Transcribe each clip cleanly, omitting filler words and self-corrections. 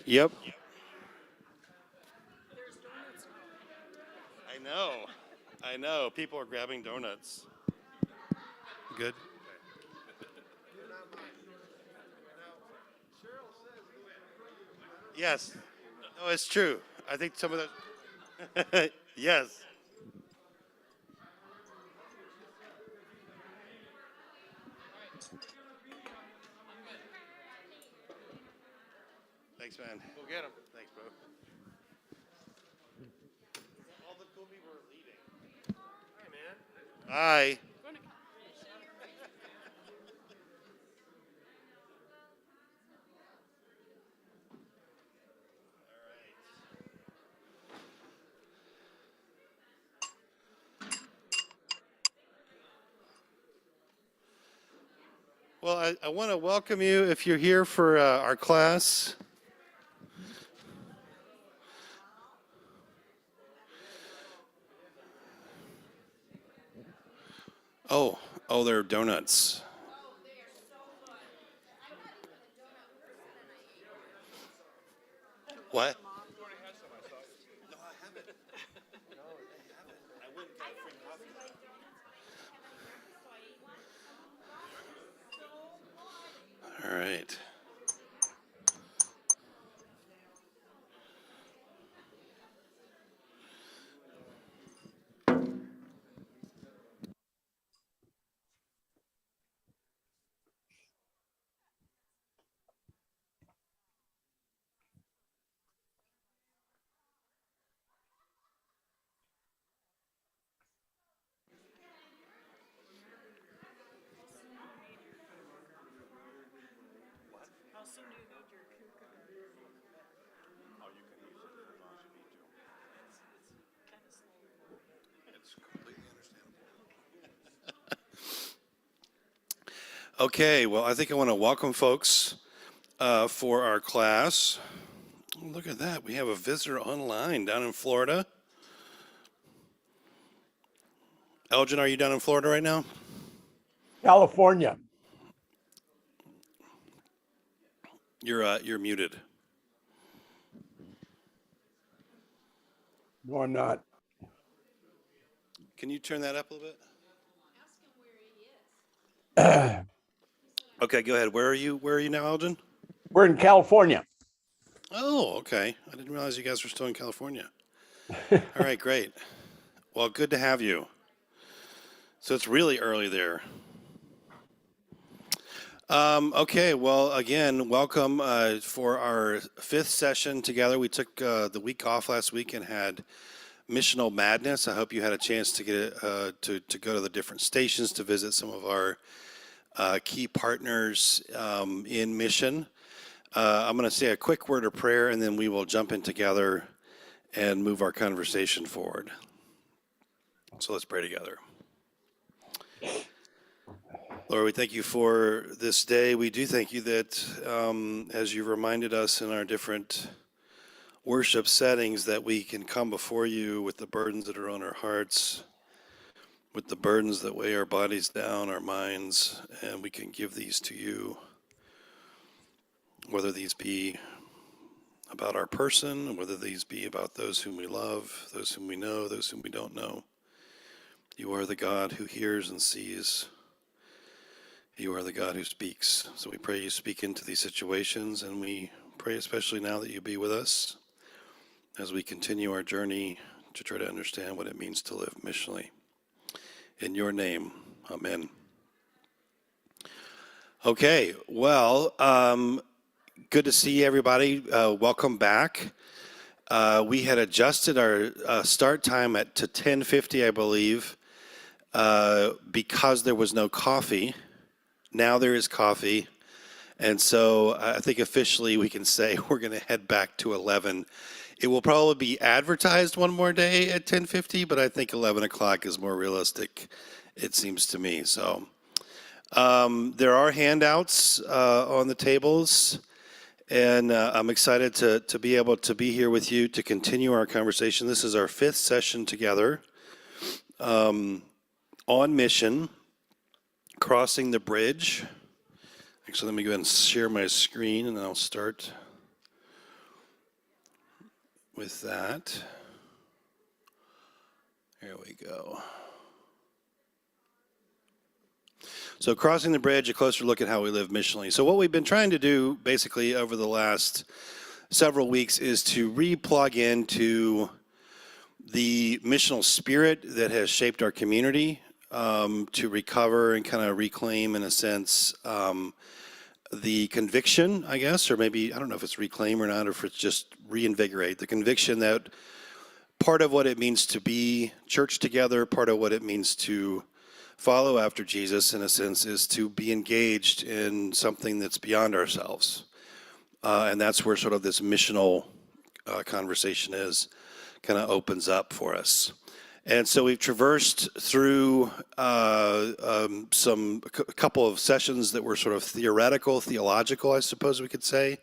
Yep. I know. People are grabbing donuts. Good. Yes. No, it's true. I think some of the. Yes. Thanks, man. Go get them. Thanks, bro. All the cool people are leaving. Hi, man. Hi. Well, I want to welcome you if you're here for our class. Oh, they're donuts. What? No, I haven't. No, I haven't. I went and got a free coffee. All right. Okay, well, I think I want to welcome folks for our class. Look at that. We have a visitor online down in Florida. Elgin, are you down in Florida right now? California. You're muted. No, I'm not. Can you turn that up a little bit? We're Okay, go ahead. Where are you now, Elgin? in California. Oh, okay. I didn't realize you guys were still in California. All right, great. Well, good to have you. So it's really early there. Okay, well, again, welcome for our fifth session together. We took the week off last week and had Missional Madness. I hope you had a chance to get to go to the different stations to visit some of our key partners in mission. I'm going to say a quick word of prayer, and then we will jump in together and move our conversation forward. So let's pray together. Lord, we thank you for this day. We do thank you that as you reminded us in our different worship settings, that we can come before you with the burdens that are on our hearts, with the burdens that weigh our bodies down, our minds, and we can give these to you, whether these be about our person, whether these be about those whom we love, those whom we know, those whom we don't know. You are the God who hears and sees. You are the God who speaks. So we pray you speak into these situations, and we pray especially now that you be with us as we continue our journey to try to understand what it means to live missionally. In your name, amen. Okay, well, good to see everybody. Welcome back. We had adjusted our start time to 10:50, I believe, because there was no coffee. Now there is coffee, and so I think officially we can say we're going to head back to 11. It will probably be advertised one more day at 10:50, but I think 11 o'clock is more realistic, it seems to me. So there are handouts on the tables, and I'm excited to be able to be here with you to continue our conversation. This is our fifth session together on mission. Crossing the bridge. Actually, let me go ahead and share my screen, and then I'll start with that. Here we go. So crossing the bridge, a closer look at how we live missionally. So what we've been trying to do basically over the last several weeks is to re-plug into the missional spirit that has shaped our community, to recover and kind of reclaim, in a sense, the conviction, I guess, or maybe, I don't know if it's reclaim or not, or if it's just reinvigorate the conviction that part of what it means to be church together, part of what it means to follow after Jesus, in a sense, is to be engaged in something that's beyond ourselves. And that's where sort of this missional conversation kind of opens up for us. And so we've traversed through a couple of sessions that were sort of theological, I suppose we could say,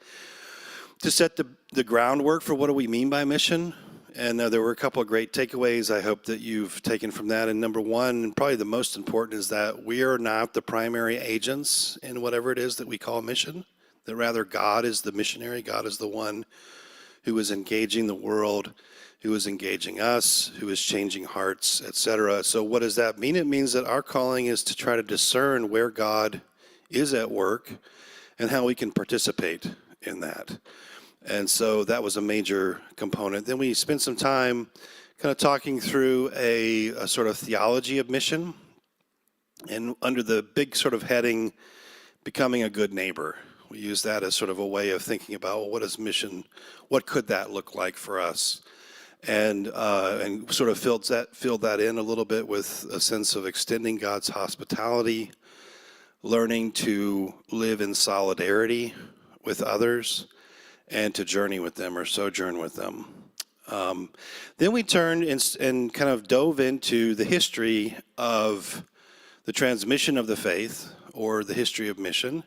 to set the groundwork for what do we mean by mission. And there were a couple of great takeaways I hope that you've taken from that. And number one, and probably the most important, is that we are not the primary agents in whatever it is that we call mission, that rather God is the missionary. God is the one who is engaging the world, who is engaging us, who is changing hearts, etc. So what does that mean? It means that our calling is to try to discern where God is at work and how we can participate in that. And so that was a major component. Then we spent some time kind of talking through a sort of theology of mission, and under the big sort of heading, becoming a good neighbor. We use that as sort of a way of thinking about, well, what is mission? What could that look like for us? And sort of filled that in a little bit with a sense of extending God's hospitality, learning to live in solidarity with others, and to journey with them or sojourn with them. Then we turned and kind of dove into the history of the transmission of the faith, or the history of mission.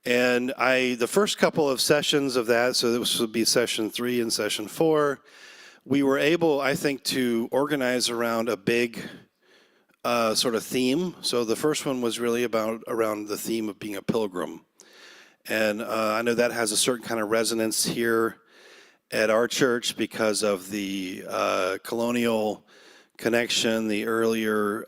And the first couple of sessions of that, so this would be session 3 and session 4, we were able, I think, to organize around a big sort of theme. So the first one was really around the theme of being a pilgrim. And I know that has a certain kind of resonance here at our church because of the colonial connection, the earlier,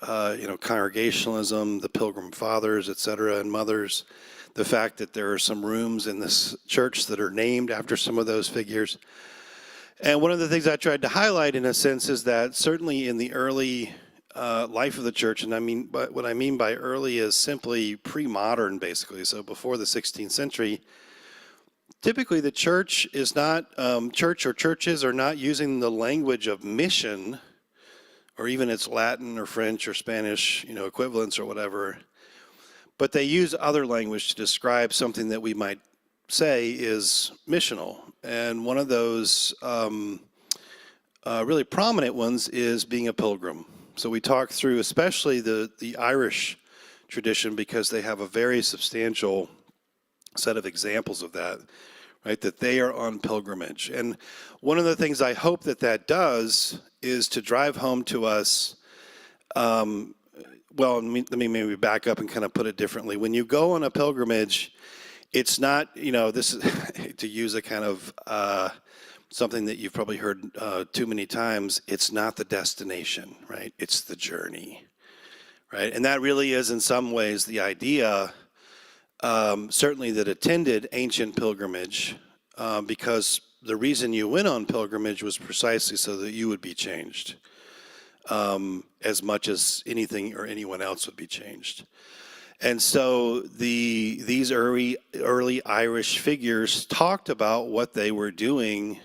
congregationalism, the Pilgrim fathers, et cetera, and mothers, the fact that there are some rooms in this church that are named after some of those figures. And one of the things I tried to highlight, in a sense, is that certainly in the early life of the church, and what I mean by early is simply pre-modern, basically. So before the 16th century, typically the church is not, church or churches are not using the language of mission, or even its Latin or French or Spanish, equivalents or whatever, but they use other language to describe something that we might say is missional. And one of those really prominent ones is being a pilgrim. So we talk through especially the Irish tradition, because they have a very substantial set of examples of that, right? That they are on pilgrimage. And one of the things I hope that does is to drive home to us, let me maybe back up and kind of put it differently. When you go on a pilgrimage, it's not, this is to use a kind of something that you've probably heard too many times, it's not the destination, right? It's the journey, right? And that really is in some ways the idea, certainly that attended ancient pilgrimage, because the reason you went on pilgrimage was precisely so that you would be changed, as much as anything or anyone else would be changed. And so these early Irish figures talked about what they were doing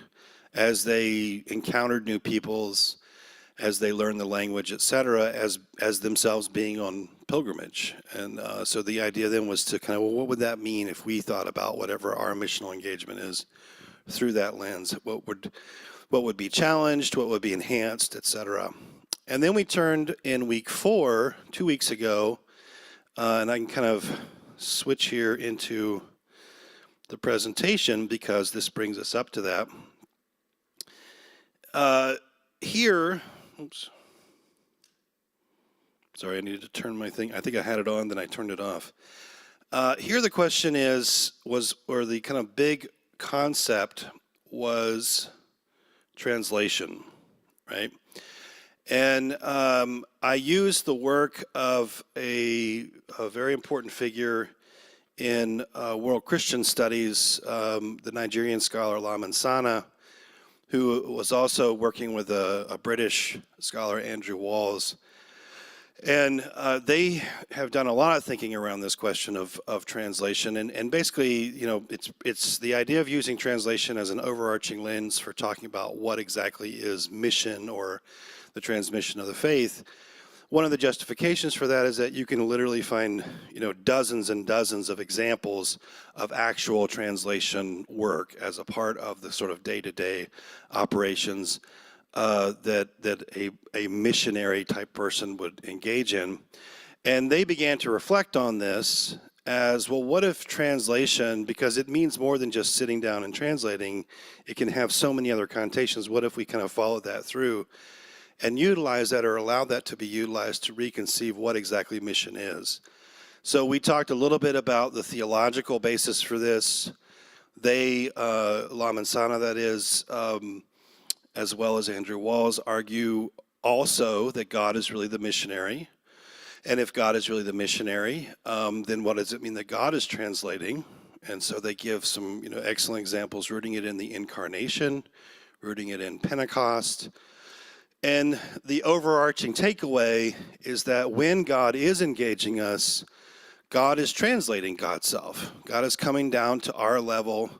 as they encountered new peoples, as they learned the language, etc., as themselves being on pilgrimage. And so the idea then was to kind of, well, what would that mean if we thought about whatever our missional engagement is through that lens? What would be challenged? What would be enhanced, etc.? And then we turned in week 4, 2 weeks ago, and I can kind of switch here into the presentation because this brings us up to that. Here, oops. Sorry, I needed to turn my thing. I think I had it on, then I turned it off. Here the question or the kind of big concept was translation, right? And I used the work of a very important figure in world Christian studies, the Nigerian scholar Lamin Sana, who was also working with a British scholar, Andrew Walls. And they have done a lot of thinking around this question of translation. And basically, it's the idea of using translation as an overarching lens for talking about what exactly is mission or the transmission of the faith. One of the justifications for that is that you can literally find, dozens and dozens of examples of actual translation work as a part of the sort of day-to-day operations that a missionary type person would engage in. And they began to reflect on this as, well, what if translation, because it means more than just sitting down and translating, it can have so many other connotations. What if we kind of follow that through and utilize that or allow that to be utilized to reconceive what exactly mission is? So we talked a little bit about the theological basis for this. They, Lamin Sana that is, as well as Andrew Walls, argue also that God is really the missionary. And if God is really the missionary, then what does it mean that God is translating? And so they give some excellent examples, rooting it in the incarnation, rooting it in Pentecost. And the overarching takeaway is that when God is engaging us, God is translating God's self. God is coming down to our level.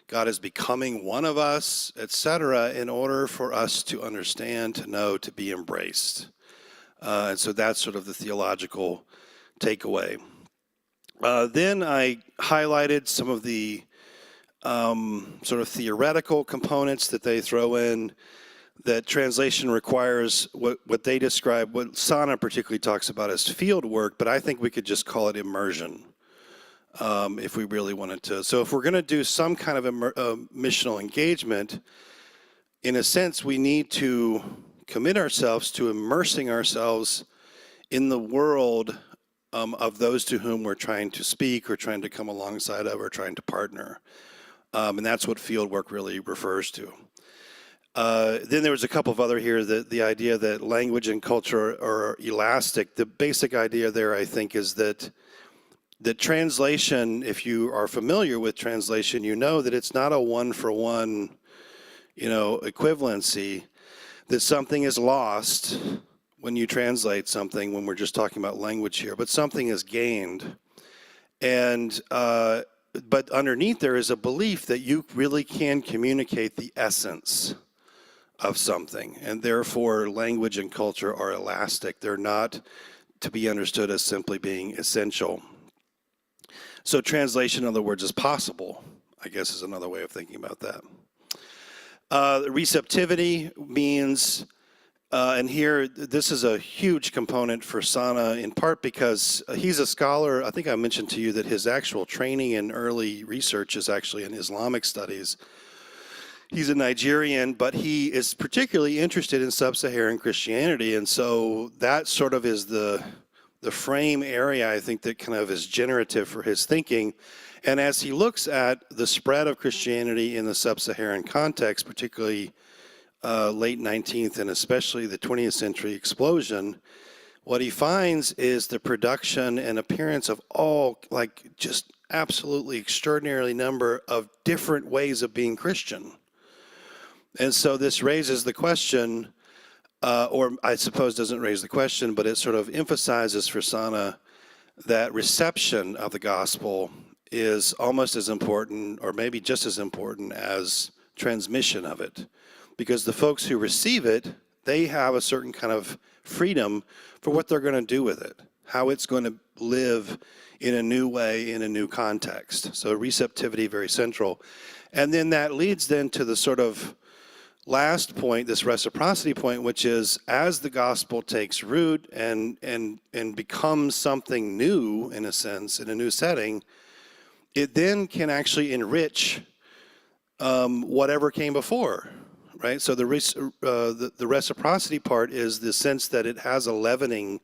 God is becoming one of us, etc., in order for us to understand, to know, to be embraced. And so that's sort of the theological takeaway. Then I highlighted some of the sort of theoretical components that they throw in, that translation requires what they describe, what Sana particularly talks about as field work, but I think we could just call it immersion if we really wanted to. So if we're going to do some kind of missional engagement, in a sense, we need to commit ourselves to immersing ourselves in the world of those to whom we're trying to speak or trying to come alongside of or trying to partner. And that's what field work really refers to. Then there was a couple of other here, the idea that language and culture are elastic. The basic idea there, I think, is that translation, if you are familiar with translation, you know that it's not a one-for-one, equivalency, that something is lost when you translate something, when we're just talking about language here, but something is gained. And but underneath there is a belief that you really can communicate the essence of something, and therefore language and culture are elastic. They're not to be understood as simply being essential. So translation, in other words, is possible, I guess, is another way of thinking about that. Receptivity means, and here, this is a huge component for Sana, in part because he's a scholar. I think I mentioned to you that his actual training in early research is actually in Islamic studies. He's a Nigerian, but he is particularly interested in sub-Saharan Christianity, and so that sort of is the frame area, I think, that kind of is generative for his thinking. And as he looks at the spread of Christianity in the sub-Saharan context, particularly late 19th and especially the 20th century explosion, what he finds is the production and appearance of all, like, just absolutely extraordinary number of different ways of being Christian. And so this raises the question, or I suppose doesn't raise the question, but it sort of emphasizes for Sana that reception of the gospel is almost as important, or maybe just as important, as transmission of it. Because the folks who receive it, they have a certain kind of freedom for what they're going to do with it, how it's going to live in a new way, in a new context. So receptivity, very central. And then that leads then to the sort of last point, this reciprocity point, which is as the gospel takes root and becomes something new, in a sense, in a new setting, it then can actually enrich whatever came before, right? So the reciprocity part is the sense that it has a leavening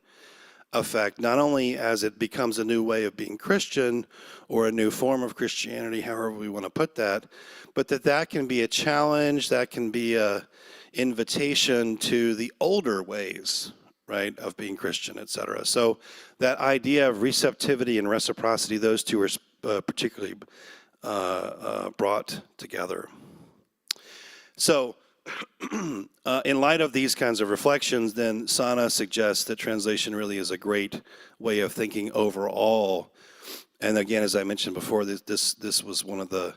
effect, not only as it becomes a new way of being Christian or a new form of Christianity, however we want to put that, but that can be a challenge, that can be a invitation to the older ways, right, of being Christian, etc. So that idea of receptivity and reciprocity, those two are particularly brought together. So in light of these kinds of reflections, then Sana suggests that translation really is a great way of thinking overall. And again, as I mentioned before, this was one of the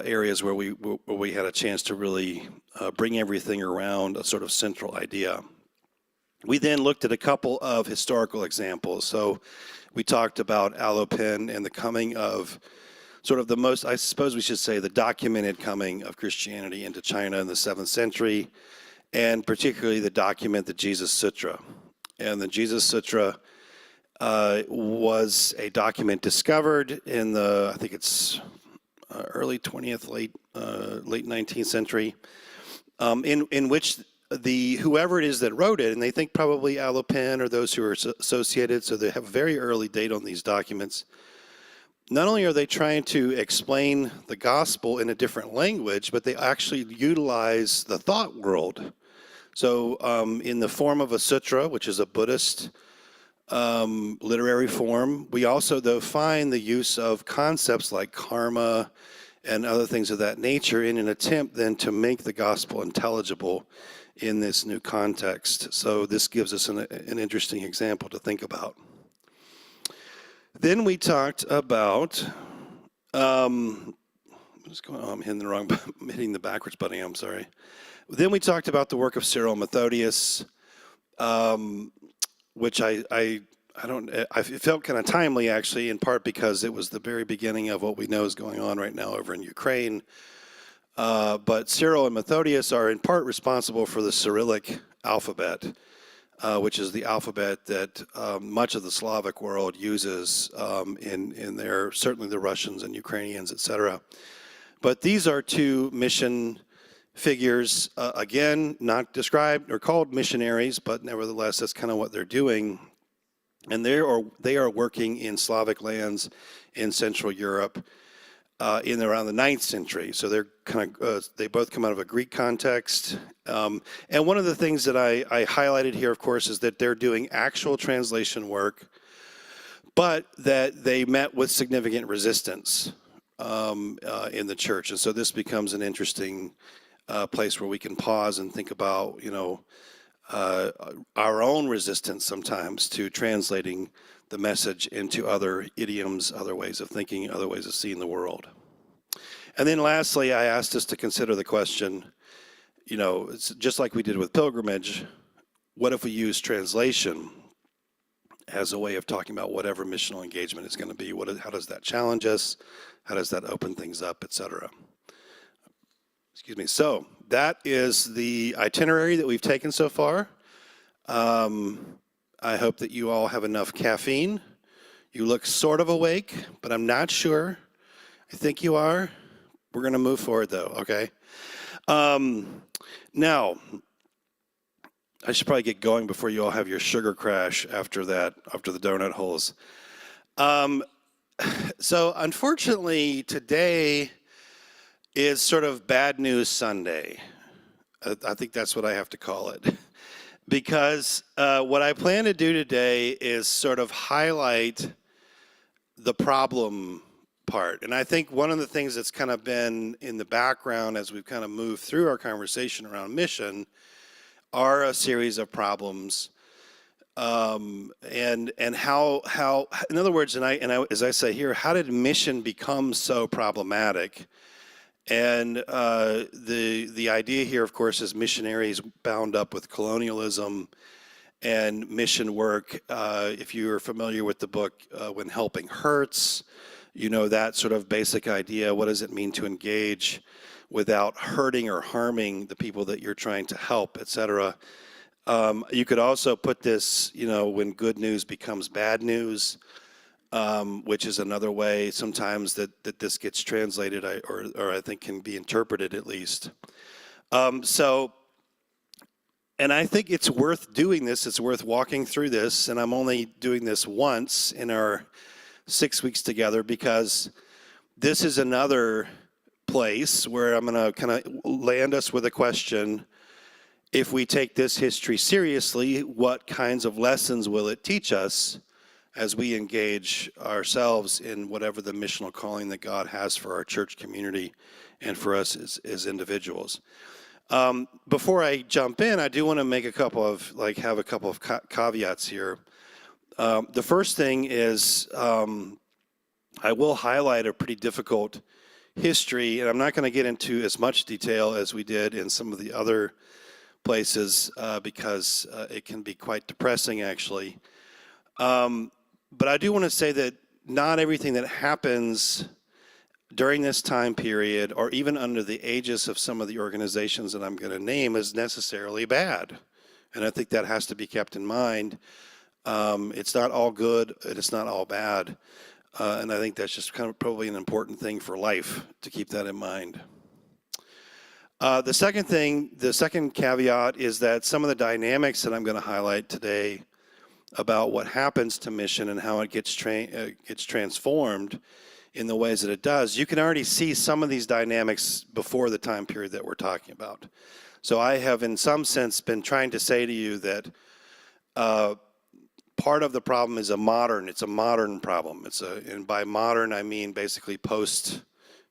areas where we had a chance to really bring everything around a sort of central idea. We then looked at a couple of historical examples. So we talked about Alopen and the coming of sort of the most, I suppose we should say, the documented coming of Christianity into China in the 7th century, and particularly the document, the Jesus Sutra. And the Jesus Sutra was a document discovered in the, I think it's early 20th, late 19th century, in which whoever it is that wrote it, and they think probably Alopen or those who are associated, so they have a very early date on these documents. Not only are they trying to explain the gospel in a different language, but they actually utilize the thought world. So in the form of a sutra, which is a Buddhist literary form, we also, though, find the use of concepts like karma and other things of that nature in an attempt then to make the gospel intelligible in this new context. So this gives us an interesting example to think about. Then we talked about, what's going on? I'm hitting the backwards button, I'm sorry. Then we talked about the work of Cyril and Methodius, which I felt kind of timely, actually, in part because it was the very beginning of what we know is going on right now over in Ukraine. But Cyril and Methodius are in part responsible for the Cyrillic alphabet, which is the alphabet that much of the Slavic world uses in their, certainly the Russians and Ukrainians, etc. But these are two mission figures, again, not described or called missionaries, but nevertheless, that's kind of what they're doing. And they are working in Slavic lands in Central Europe in around the 9th century. So they're kind of, they both come out of a Greek context. And one of the things that I highlighted here, of course, is that they're doing actual translation work, but that they met with significant resistance in the church. And so this becomes an interesting place where we can pause and think about, our own resistance sometimes to translating the message into other idioms, other ways of thinking, other ways of seeing the world. And then lastly, I asked us to consider the question, it's just like we did with pilgrimage, what if we use translation as a way of talking about whatever missional engagement is going to be? How does that challenge us? How does that open things up, etc.? Excuse me. So that is the itinerary that we've taken so far. I hope that you all have enough caffeine. You look sort of awake, but I'm not sure. I think you are. We're going to move forward, though, okay? Now, I should probably get going before you all have your sugar crash after the donut holes. So unfortunately, today is sort of Bad News Sunday. I think that's what I have to call it. Because what I plan to do today is sort of highlight the problem part. And I think one of the things that's kind of been in the background as we've kind of moved through our conversation around mission are a series of problems. And how in other words, and I as I say here, how did mission become so problematic? And the idea here, of course, is missionaries bound up with colonialism and mission work. If you are familiar with the book When Helping Hurts, you know that sort of basic idea. What does it mean to engage without hurting or harming the people that you're trying to help, etc.? You could also put this, when good news becomes bad news, which is another way sometimes that this gets translated or I think can be interpreted at least. And I think it's worth doing this. It's worth walking through this. And I'm only doing this once in our 6 weeks together because this is another place where I'm going to kind of land us with a question. If we take this history seriously, what kinds of lessons will it teach us as we engage ourselves in whatever the missional calling that God has for our church community and for us as individuals? Before I jump in, I do want to make have a couple of caveats here. The first thing is I will highlight a pretty difficult history, and I'm not going to get into as much detail as we did in some of the other places because it can be quite depressing, actually. But I do want to say that not everything that happens during this time period, or even under the aegis of some of the organizations that I'm going to name, is necessarily bad. And I think that has to be kept in mind. It's not all good, and it's not all bad. And I think that's just kind of probably an important thing for life to keep that in mind. The second caveat is that some of the dynamics that I'm going to highlight today about what happens to mission and how it gets transformed in the ways that it does, you can already see some of these dynamics before the time period that we're talking about. So I have, in some sense, been trying to say to you that part of the problem is it's a modern problem. And by modern, I mean basically post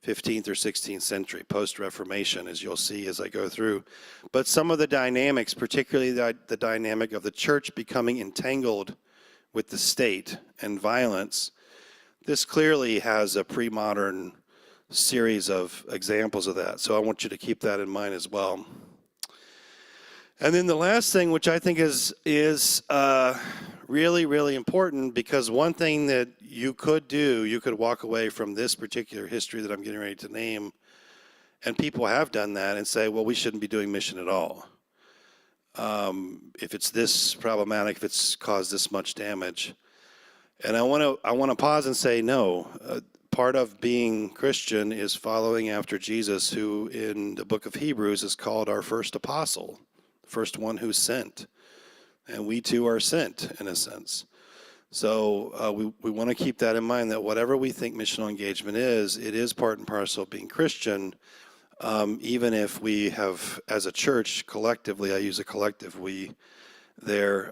15th or 16th century, post-Reformation, as you'll see as I go through. But some of the dynamics, particularly the dynamic of the church becoming entangled with the state and violence, this clearly has a pre-modern series of examples of that. So I want you to keep that in mind as well. And then the last thing, which I think is really, really important, because one thing that you could do, you could walk away from this particular history that I'm getting ready to name, and people have done that, and say, well, we shouldn't be doing mission at all. If it's this problematic, if it's caused this much damage. And I want to pause and say, no, part of being Christian is following after Jesus, who in the book of Hebrews is called our first apostle, the first one who's sent. And we too are sent, in a sense. So we want to keep that in mind, that whatever we think missional engagement is, it is part and parcel of being Christian, even if we have, as a church, collectively, I use a collective, they're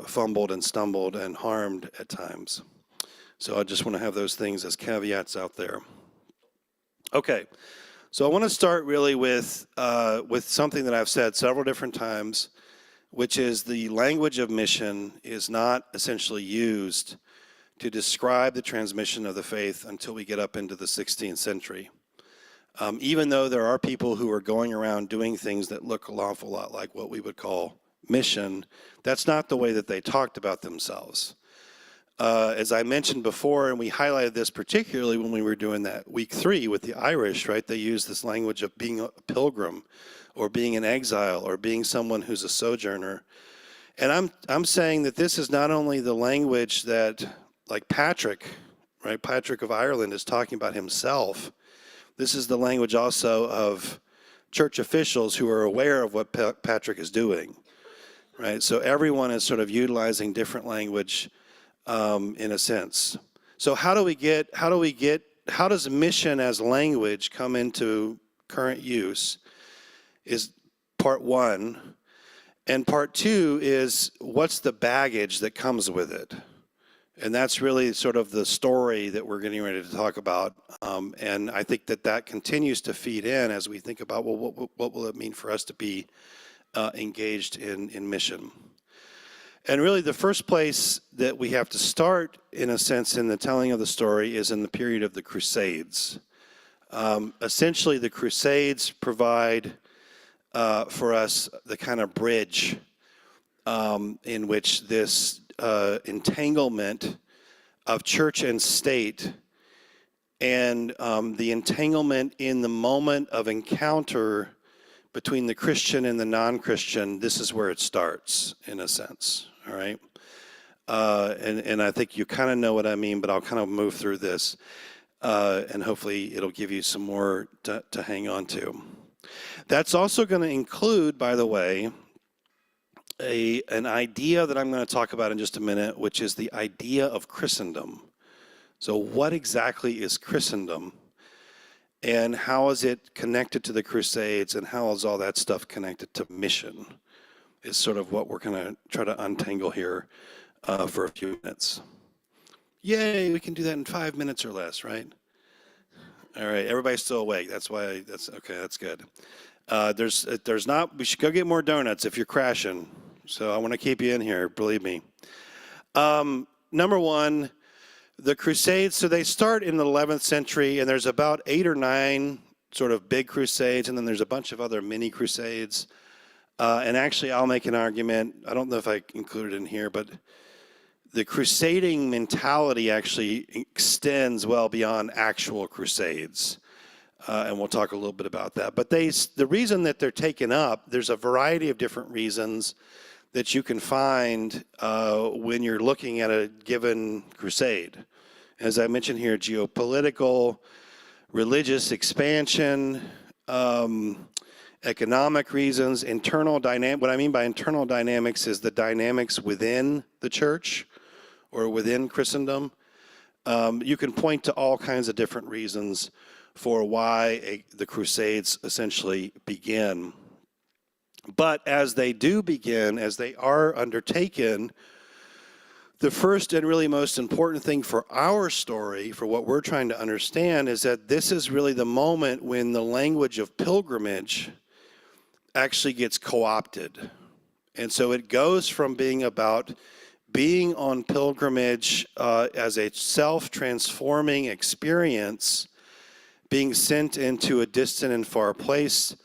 fumbled and stumbled and harmed at times. So I just want to have those things as caveats out there. Okay, so I want to start really with something that I've said several different times, which is the language of mission is not essentially used to describe the transmission of the faith until we get up into the 16th century. Even though there are people who are going around doing things that look an awful lot like what we would call mission, that's not the way that they talked about themselves. As I mentioned before, and we highlighted this particularly when we were doing that week 3 with the Irish, right? They use this language of being a pilgrim or being an exile or being someone who's a sojourner. And I'm saying that this is not only the language that, like Patrick, right? Patrick of Ireland is talking about himself. This is the language also of church officials who are aware of what Patrick is doing, right? So everyone is sort of utilizing different language in a sense. So how does mission as language come into current use is part 1. And part 2 is what's the baggage that comes with it? And that's really sort of the story that we're getting ready to talk about. And I think that continues to feed in as we think about, well, what will it mean for us to be engaged in mission? And really the first place that we have to start, in a sense, in the telling of the story is in the period of the Crusades. Essentially, the Crusades provide for us the kind of bridge in which this entanglement of church and state and the entanglement in the moment of encounter between the Christian and the non-Christian, this is where it starts, in a sense, all right? And I think you kind of know what I mean, but I'll kind of move through this, and hopefully it'll give you some more to hang on to. That's also going to include, by the way, an idea that I'm going to talk about in just a minute, which is the idea of Christendom. So what exactly is Christendom? And how is it connected to the Crusades, and how is all that stuff connected to mission? Is sort of what we're going to try to untangle here for a few minutes. Yay, we can do that in 5 minutes or less, right? All right, everybody's still awake. That's why, that's good. There's not, we should go get more donuts if you're crashing. So I want to keep you in here, believe me. Number 1, the Crusades, so they start in the 11th century, and there's about 8 or 9 sort of big crusades, and then there's a bunch of other mini crusades. And actually, I'll make an argument, I don't know if I included it in here, but the crusading mentality actually extends well beyond actual crusades. And we'll talk a little bit about that. But the reason that they're taken up, there's a variety of different reasons that you can find when you're looking at a given crusade. As I mentioned here, geopolitical, religious expansion, economic reasons, internal dynamic. What I mean by internal dynamics is the dynamics within the church or within Christendom. You can point to all kinds of different reasons for why the Crusades essentially begin. But as they do begin, as they are undertaken, the first and really most important thing for our story, for what we're trying to understand, is that this is really the moment when the language of pilgrimage actually gets co-opted. And so it goes from being about being on pilgrimage as a self-transforming experience, being sent into a distant and far place,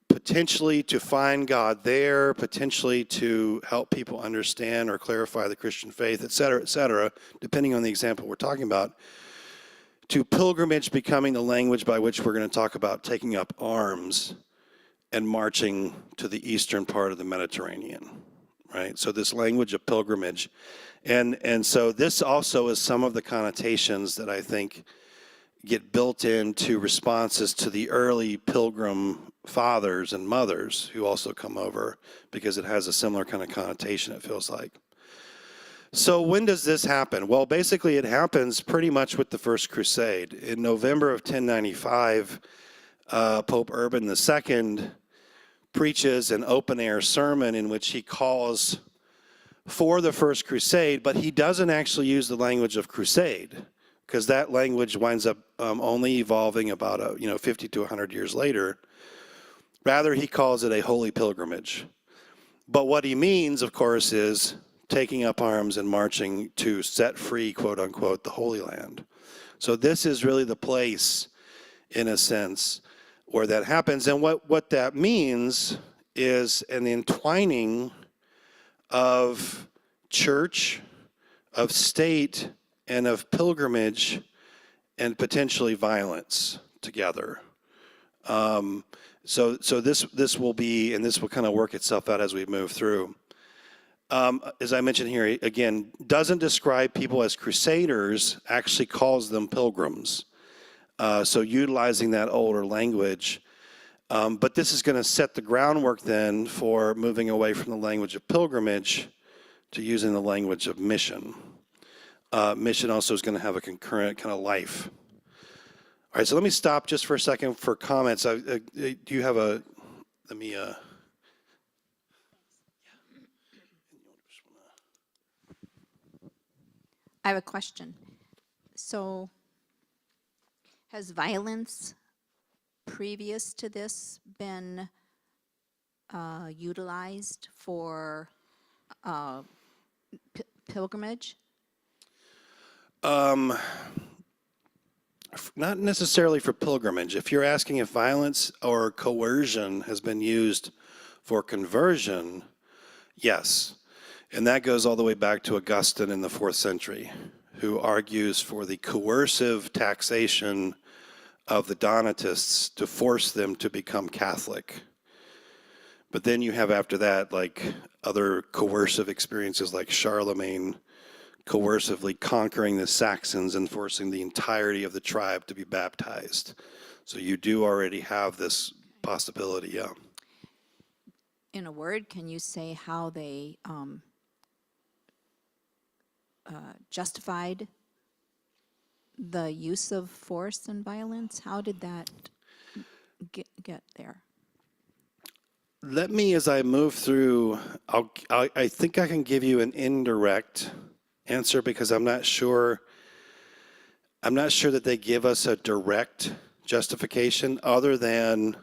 potentially to find God there, potentially to help people understand or clarify the Christian faith, et cetera, depending on the example we're talking about, to pilgrimage becoming the language by which we're going to talk about taking up arms and marching to the eastern part of the Mediterranean, right? So this language of pilgrimage. And so this also is some of the connotations that I think get built into responses to the early pilgrim fathers and mothers who also come over, because it has a similar kind of connotation, it feels like. So when does this happen? Well, basically it happens pretty much with the First Crusade. In November of 1095, Pope Urban II preaches an open-air sermon in which he calls for the First Crusade, but he doesn't actually use the language of crusade, because that language winds up only evolving about 50 to 100 years later. Rather, he calls it a holy pilgrimage. But what he means, of course, is taking up arms and marching to set free, quote unquote, the Holy Land. So this is really the place, in a sense, where that happens. And what that means is an entwining of church, of state, and of pilgrimage, and potentially violence together. So this will be, and this will kind of work itself out as we move through. As I mentioned here, again, doesn't describe people as crusaders, actually calls them pilgrims. So utilizing that older language. But this is going to set the groundwork then for moving away from the language of pilgrimage to using the language of mission. Mission also is going to have a concurrent kind of life. All right, so let me stop just for a second for comments. Do you have a, let me, I have a question. So, has violence previous to this been utilized for pilgrimage? Not necessarily for pilgrimage. If you're asking if violence or coercion has been used for conversion, yes. And that goes all the way back to Augustine in the 4th century, who argues for the coercive taxation of the Donatists to force them to become Catholic. But then you have after that, like, other coercive experiences like Charlemagne coercively conquering the Saxons and forcing the entirety of the tribe to be baptized. So you do already have this possibility, yeah. In a word, can you say how they justified the use of force and violence? How did that get there? Let me, as I move through, I think I can give you an indirect answer because I'm not sure that they give us a direct justification other than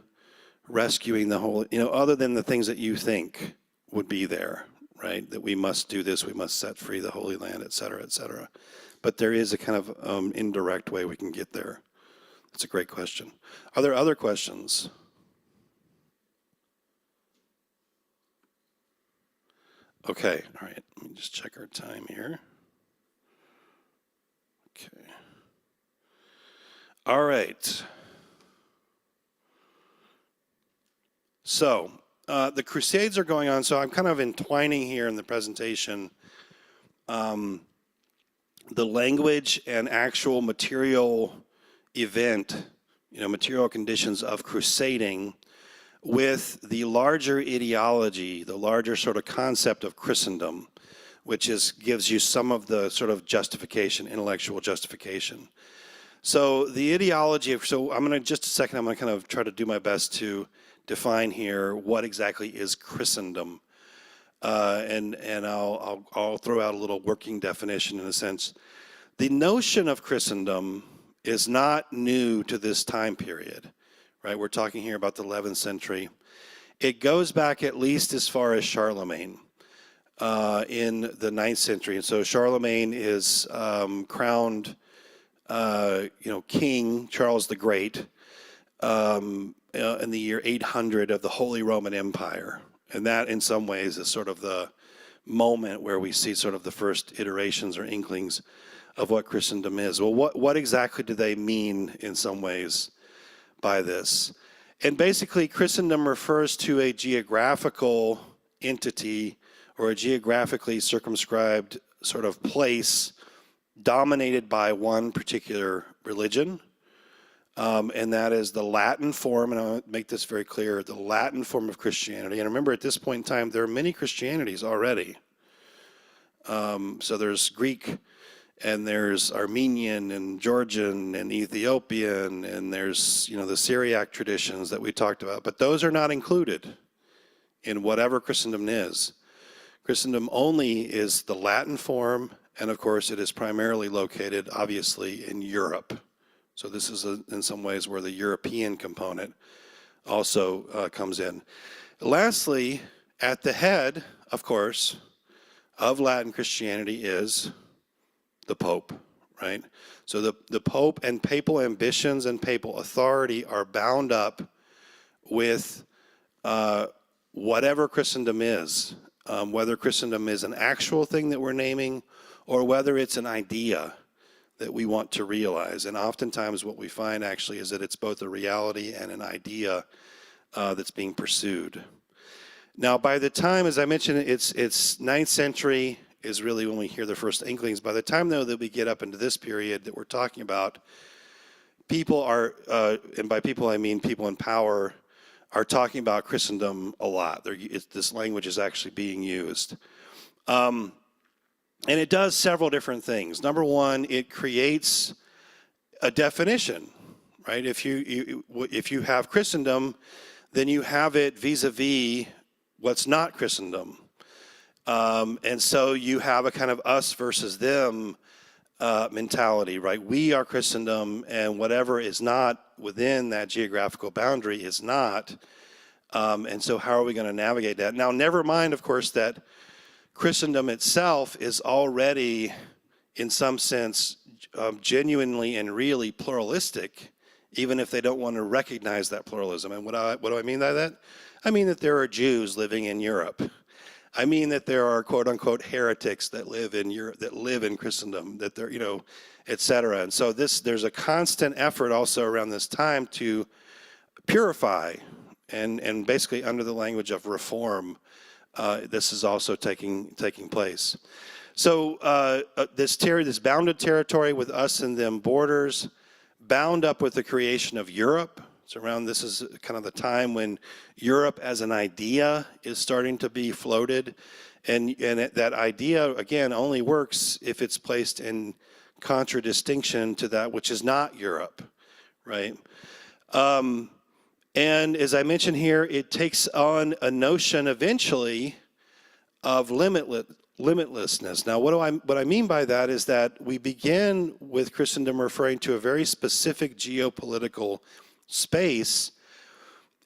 rescuing the whole, other than the things that you think would be there, right? That we must do this, we must set free the Holy Land, et cetera, et cetera. But there is a kind of indirect way we can get there. That's a great question. Are there other questions? Okay, all right, let me just check our time here. Okay. All right. So, the Crusades are going on, so I'm kind of entwining here in the presentation the language and actual material event, material conditions of crusading with the larger ideology, the larger sort of concept of Christendom, which gives you some of the sort of justification, intellectual justification. So the ideology, so I'm going to kind of try to do my best to define here what exactly is Christendom. And I'll throw out a little working definition in a sense. The notion of Christendom is not new to this time period, right? We're talking here about the 11th century. It goes back at least as far as Charlemagne in the 9th century. And so Charlemagne is crowned, King Charles the Great in the year 800 of the Holy Roman Empire. And that in some ways is sort of the moment where we see sort of the first iterations or inklings of what Christendom is. Well, what exactly do they mean in some ways by this? And basically Christendom refers to a geographical entity or a geographically circumscribed sort of place dominated by one particular religion. And that is the Latin form, and I'll make this very clear, the Latin form of Christianity. And remember, at this point in time, there are many Christianities already. So there's Greek, and there's Armenian, and Georgian, and Ethiopian, and there's, the Syriac traditions that we talked about. But those are not included in whatever Christendom is. Christendom only is the Latin form, and of course, it is primarily located, obviously, in Europe. So this is in some ways where the European component also comes in. Lastly, At the head, of course, of Latin Christianity is the Pope, right? So the Pope and papal ambitions and papal authority are bound up with whatever Christendom is, whether Christendom is an actual thing that we're naming or whether it's an idea that we want to realize. And oftentimes what we find actually is that it's both a reality and an idea that's being pursued. Now, by the time, as I mentioned, it's 9th century is really when we hear the first inklings. By the time, though, that we get up into this period that we're talking about, people are, and by people I mean people in power, are talking about Christendom a lot. This language is actually being used. And it does several different things. Number one, it creates a definition, right? If you have Christendom, then you have it vis-a-vis what's not Christendom. And so you have a kind of us versus them mentality, right? We are Christendom, and whatever is not within that geographical boundary is not. And so how are we going to navigate that? Now, never mind, of course, that Christendom itself is already, in some sense, genuinely and really pluralistic, even if they don't want to recognize that pluralism. And what do I mean by that? I mean that there are Jews living in Europe. I mean that there are quote unquote heretics that live in Europe, that live in Christendom, that they're, et cetera. And so there's a constant effort also around this time to purify and basically under the language of reform, this is also taking place. So this bounded territory with us and them borders, bound up with the creation of Europe. So this is kind of the time when Europe as an idea is starting to be floated. And that idea, again, only works if it's placed in contradistinction to that which is not Europe, right? And as I mentioned here, it takes on a notion eventually of limitlessness. Now, what I mean by that is that we begin with Christendom referring to a very specific geopolitical space,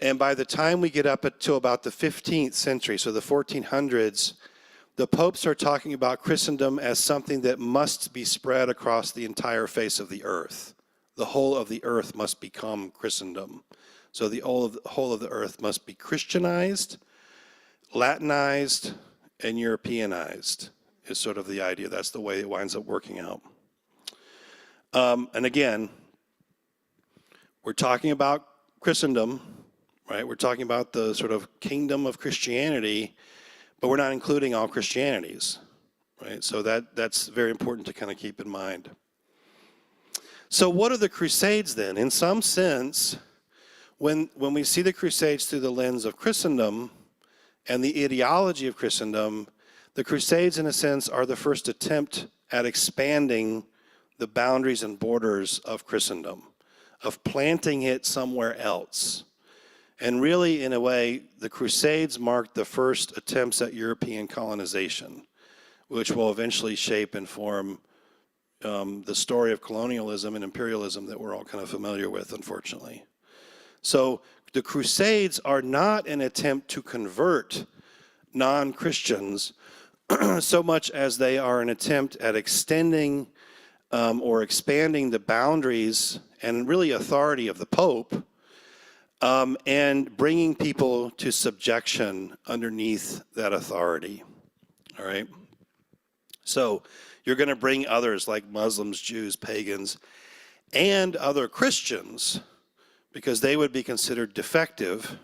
and by the time we get up to about the 15th century, so the 1400s, the popes are talking about Christendom as something that must be spread across the entire face of the earth. The whole of the earth must become Christendom. So the whole of the earth must be Christianized, Latinized, and Europeanized is sort of the idea. That's the way it winds up working out. And again, we're talking about Christendom, right? We're talking about the sort of kingdom of Christianity, but we're not including all Christianities, right? So that's very important to kind of keep in mind. So what are the Crusades then? In some sense, when we see the Crusades through the lens of Christendom and the ideology of Christendom, the Crusades, in a sense, are the first attempt at expanding the boundaries and borders of Christendom, of planting it somewhere else. And really, in a way, the Crusades marked the first attempts at European colonization, which will eventually shape and form the story of colonialism and imperialism that we're all kind of familiar with, unfortunately. So the Crusades are not an attempt to convert non-Christians so much as they are an attempt at extending or expanding the boundaries and really authority of the Pope, and bringing people to subjection underneath that authority, all right? So you're going to bring others like Muslims, Jews, pagans, and other Christians, because they would be considered defective.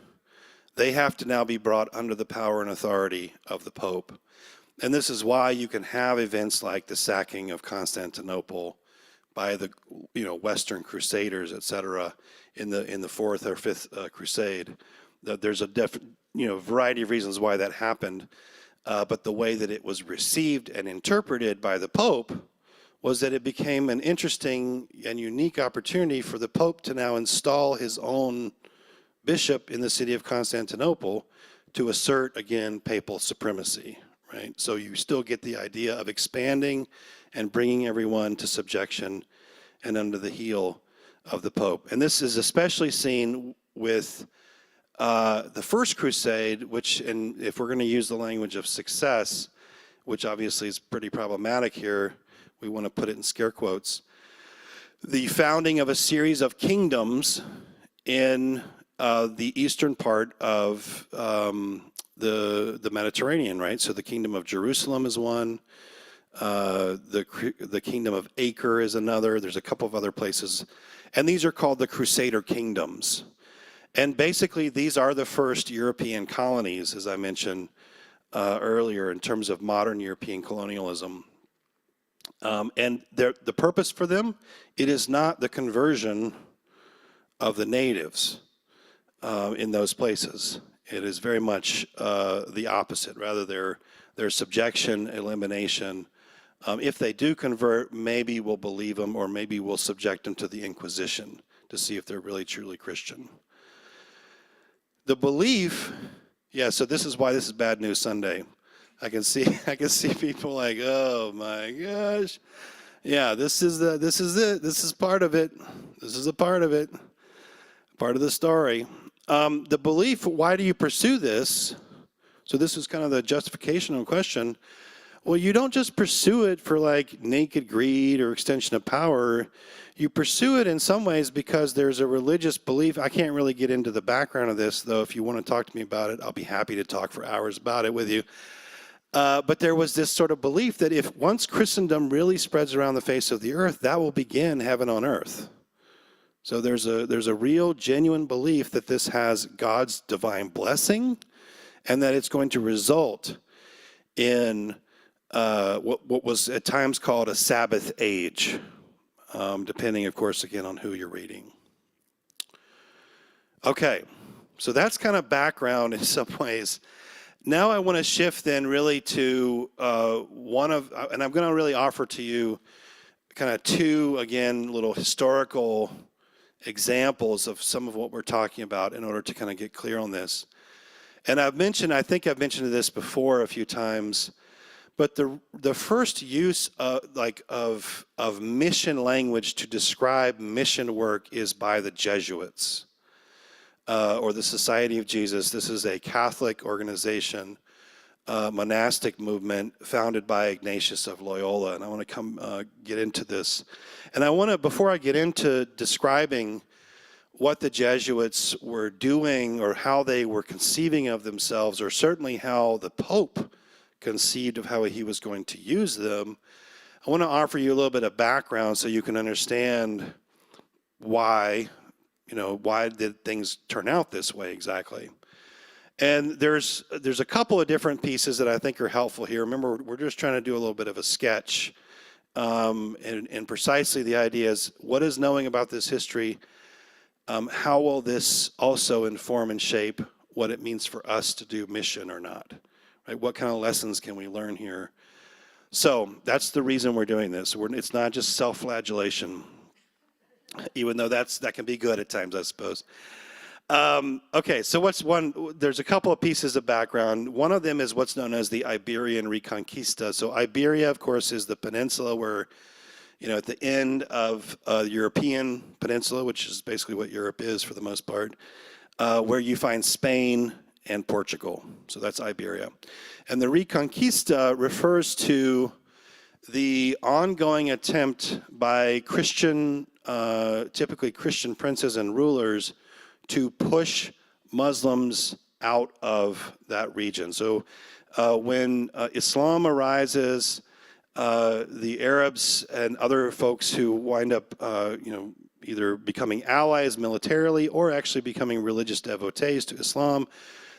They have to now be brought under the power and authority of the Pope. And this is why you can have events like the sacking of Constantinople by the Western Crusaders, et cetera, in the fourth or fifth Crusade. There's a variety of reasons why that happened, but the way that it was received and interpreted by the Pope was that it became an interesting and unique opportunity for the Pope to now install his own bishop in the city of Constantinople to assert, again, papal supremacy, right? So you still get the idea of expanding and bringing everyone to subjection and under the heel of the Pope. And this is especially seen with The First Crusade, which, and if we're going to use the language of success, which obviously is pretty problematic here, we want to put it in scare quotes, the founding of a series of kingdoms in the eastern part of the Mediterranean, right? So the Kingdom of Jerusalem is one. The Kingdom of Acre is another. There's a couple of other places. And these are called the Crusader Kingdoms. And basically, these are the first European colonies, as I mentioned earlier, in terms of modern European colonialism. And the purpose for them, it is not the conversion of the natives in those places. It is very much the opposite. Rather, their subjection, elimination. If they do convert, maybe we'll believe them, or maybe we'll subject them to the Inquisition to see if they're really truly Christian. The belief, yeah, so this is why this is Bad News Sunday. I can see people like, oh my gosh. Yeah, this is it. This is part of it. This is a part of it. Part of the story. The belief, why do you pursue this? So this is kind of the justification of the question. Well, you don't just pursue it for like naked greed or extension of power. You pursue it in some ways because there's a religious belief. I can't really get into the background of this, though. If you want to talk to me about it, I'll be happy to talk for hours about it with you. But there was this sort of belief that if once Christendom really spreads around the face of the earth, that will begin heaven on earth. So there's a real, genuine belief that this has God's divine blessing, and that it's going to result in what was at times called a Sabbath age, depending, of course, again, on who you're reading. Okay, so that's kind of background in some ways. Now I want to shift then really to and I'm going to really offer to you kind of two, again, little historical examples of some of what we're talking about in order to kind of get clear on this. And I think I've mentioned this before a few times, but the first use of mission language to describe mission work is by the Jesuits. Or the Society of Jesus. This is a Catholic organization, monastic movement founded by Ignatius of Loyola. And I want to get into this. And I want to, before I get into describing what the Jesuits were doing or how they were conceiving of themselves, or certainly how the Pope conceived of how he was going to use them, I want to offer you a little bit of background so you can understand why did things turn out this way exactly. And there's a couple of different pieces that I think are helpful here. Remember, we're just trying to do a little bit of a sketch. And precisely the idea is, what is knowing about this history? How will this also inform and shape what it means for us to do mission or not? Right? What kind of lessons can we learn here? So that's the reason we're doing this. It's not just self-flagellation, even though that can be good at times, I suppose. Okay, so there's a couple of pieces of background. One of them is what's known as the Iberian Reconquista. So Iberia, of course, is the peninsula where, at the end of the European peninsula, which is basically what Europe is for the most part, where you find Spain and Portugal. So that's Iberia. And the Reconquista refers to the ongoing attempt by typically Christian princes and rulers, to push Muslims out of that region. So when Islam arises, the Arabs and other folks who wind up, either becoming allies militarily or actually becoming religious devotees to Islam,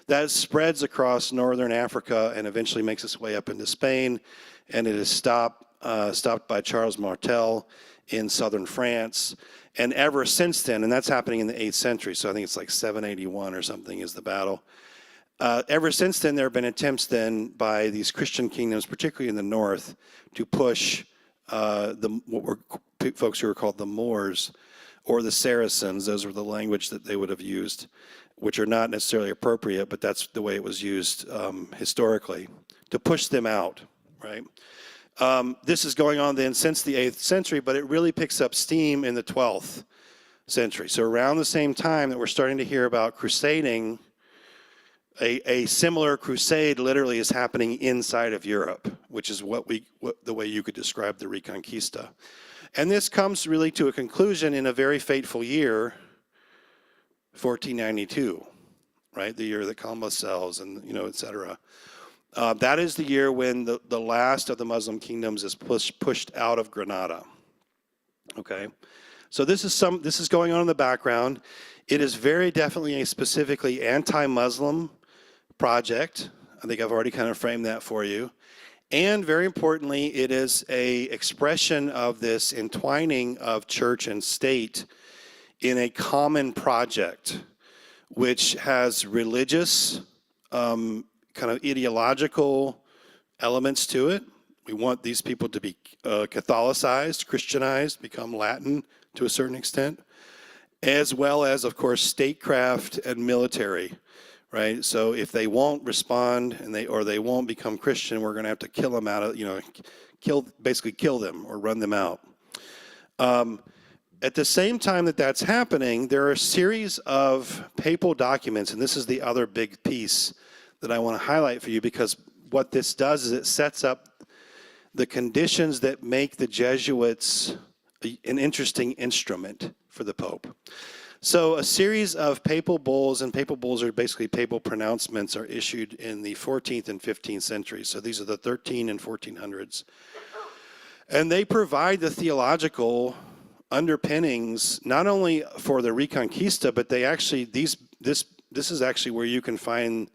that spreads across northern Africa and eventually makes its way up into Spain, and it is stopped by Charles Martel in southern France. And ever since then, and that's happening in the 8th century, so I think it's like 781 or something is the battle. Ever since then, there have been attempts then by these Christian kingdoms, particularly in the north, to push folks who were called the Moors or the Saracens. Those were the language that they would have used, which are not necessarily appropriate, but that's the way it was used historically, to push them out, right? This is going on then since the 8th century, but it really picks up steam in the 12th century. So around the same time that we're starting to hear about crusading, a similar crusade literally is happening inside of Europe, which is the way you could describe the Reconquista. And this comes really to a conclusion in a very fateful year, 1492, right? The year that Columbus sails and, et cetera. That is the year when the last of the Muslim kingdoms is pushed out of Granada. Okay, so this is going on in the background. It is very definitely a specifically anti-Muslim project. I think I've already kind of framed that for you. And very importantly, it is a expression of this entwining of church and state in a common project, which has religious, kind of ideological elements to it. We want these people to be Catholicized, Christianized, become Latin to a certain extent, as well as, of course, statecraft and military, right? So if they won't respond and they won't become Christian, we're going to have to kill them out of, basically kill them or run them out. At the same time that that's happening, there are a series of papal documents, and this is the other big piece that I want to highlight for you, because what this does is it sets up the conditions that make the Jesuits an interesting instrument for the Pope. So a series of papal bulls, and papal bulls are basically papal pronouncements, are issued in the 14th and 15th centuries. So these are the 13 and 1400s. And they provide the theological underpinnings, not only for the Reconquista, but they actually, this is actually where you can find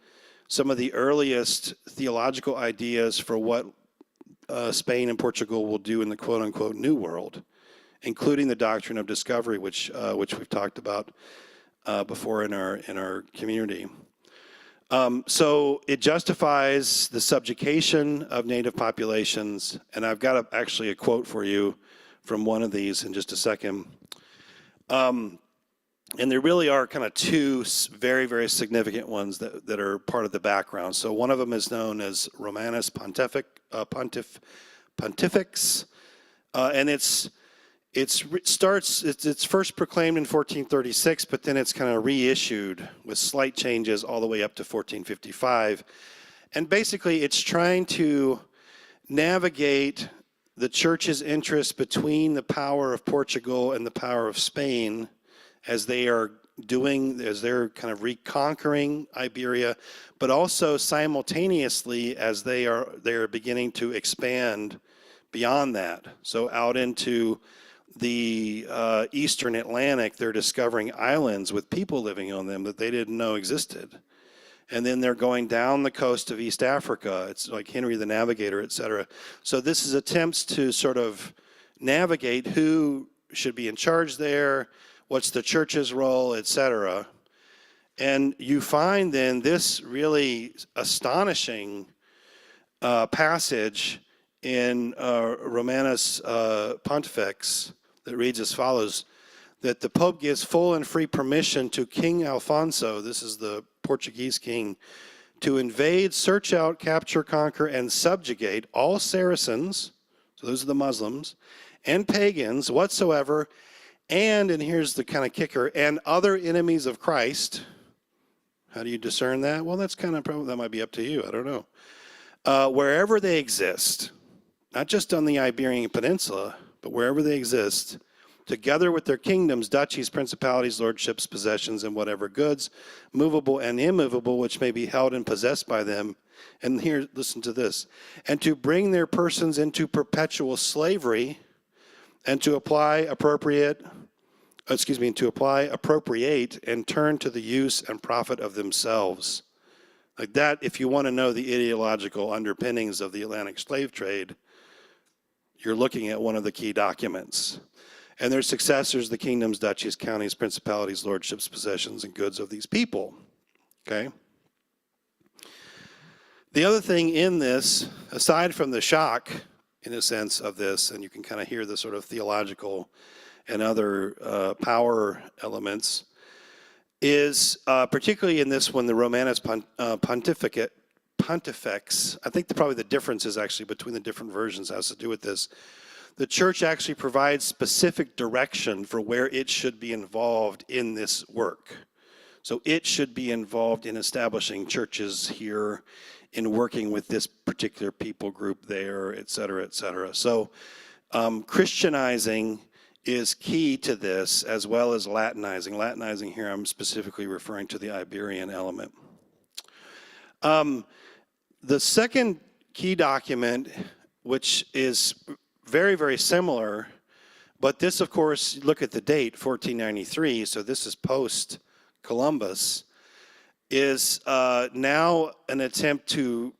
some of the earliest theological ideas for what Spain and Portugal will do in the quote-unquote New World, including the Doctrine of Discovery, which we've talked about before in our community. So it justifies the subjugation of native populations, and I've got actually a quote for you from one of these in just a second. And there really are kind of two very, very significant ones that are part of the background. So one of them is known as Romanus Pontifex, and it's first proclaimed in 1436, but then it's kind of reissued with slight changes all the way up to 1455. And basically it's trying to navigate the church's interest between the power of Portugal and the power of Spain as they're kind of reconquering Iberia, but also simultaneously as they are beginning to expand beyond that. So out into the Eastern Atlantic, they're discovering islands with people living on them that they didn't know existed. And then they're going down the coast of East Africa. It's like Henry the Navigator, et cetera. So this is attempts to sort of navigate who should be in charge there, what's the church's role, et cetera. And you find then this really astonishing passage in Romanus Pontifex that reads as follows, that the Pope gives full and free permission to King Alfonso, this is the Portuguese king, to invade, search out, capture, conquer, and subjugate all Saracens, so those are the Muslims, and pagans whatsoever, and here's the kind of kicker, and other enemies of Christ. How do you discern that? Well, that's kind of probably, that might be up to you, I don't know. Wherever they exist, not just on the Iberian Peninsula, but wherever they exist, together with their kingdoms, duchies, principalities, lordships, possessions, and whatever goods, movable and immovable, which may be held and possessed by them. And here, listen to this. And to bring their persons into perpetual slavery, and to appropriate, and turn to the use and profit of themselves. Like that, if you want to know the ideological underpinnings of the Atlantic slave trade, you're looking at one of the key documents. And their successors, the kingdoms, duchies, counties, principalities, lordships, possessions, and goods of these people. Okay? The other thing in this, aside from the shock, in a sense, of this, and you can kind of hear the sort of theological and other power elements, is particularly in this one, the Romanus Pontifex. I think probably the difference is actually between the different versions has to do with this. the church actually provides specific direction for where it should be involved in this work. So it should be involved in establishing churches here, in working with this particular people group there, et cetera, et cetera. So Christianizing is key to this, as well as Latinizing. Latinizing here, I'm specifically referring to the Iberian element. The second key document, which is very, very similar, but this, of course, look at the date, 1493, so this is post-Columbus, is now an attempt to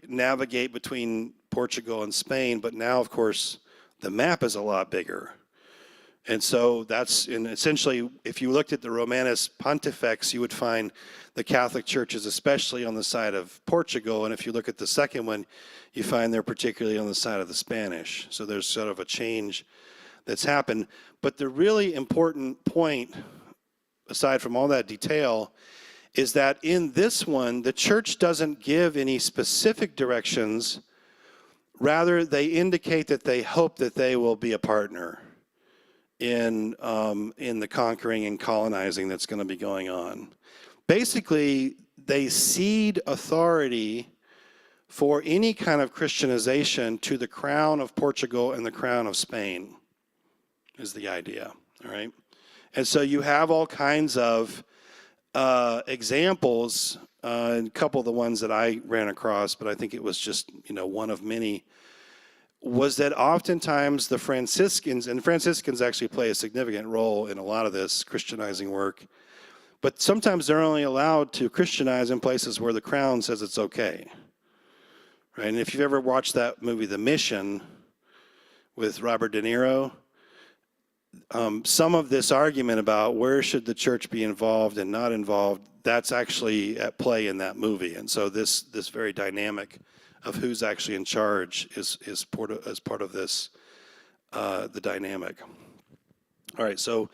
navigate between Portugal and Spain, but now, of course, the map is a lot bigger. And so that's, and essentially, if you looked at the Romanus Pontifex, you would find the Catholic churches, especially on the side of Portugal. And if you look at the second one, you find they're particularly on the side of the Spanish. So there's sort of a change that's happened. But the really important point, aside from all that detail, is that in this one, the church doesn't give any specific directions. Rather, they indicate that they hope that they will be a partner in the conquering and colonizing that's going to be going on. Basically, they cede authority for any kind of Christianization to the crown of Portugal and the crown of Spain, is the idea, all right? And so you have all kinds of examples, a couple of the ones that I ran across, but I think it was just, one of many, was that oftentimes the Franciscans, and Franciscans actually play a significant role in a lot of this Christianizing work, but sometimes they're only allowed to Christianize in places where the crown says it's okay, right? And if you've ever watched that movie, The Mission, with Robert De Niro, some of this argument about where should the church be involved and not involved, that's actually at play in that movie. And so this very dynamic of who's actually in charge is part of this, the dynamic. All right, so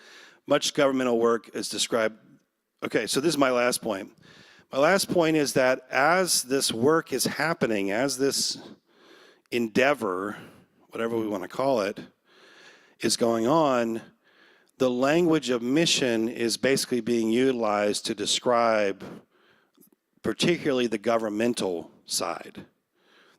much governmental work is described. Okay, so this is my last point. My last point is that as this work is happening, as this endeavor, whatever we want to call it, is going on, the language of mission is basically being utilized to describe particularly the governmental side.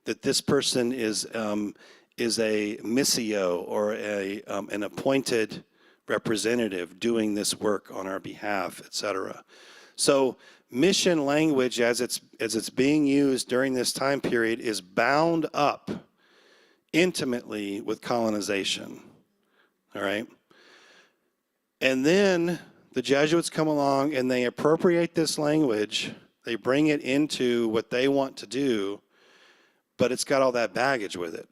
That this person is a missio, or an appointed representative doing this work on our behalf, etc. So mission language, as it's being used during this time period, is bound up intimately with colonization. All right? And then the Jesuits come along and they appropriate this language, they bring it into what they want to do, but it's got all that baggage with it,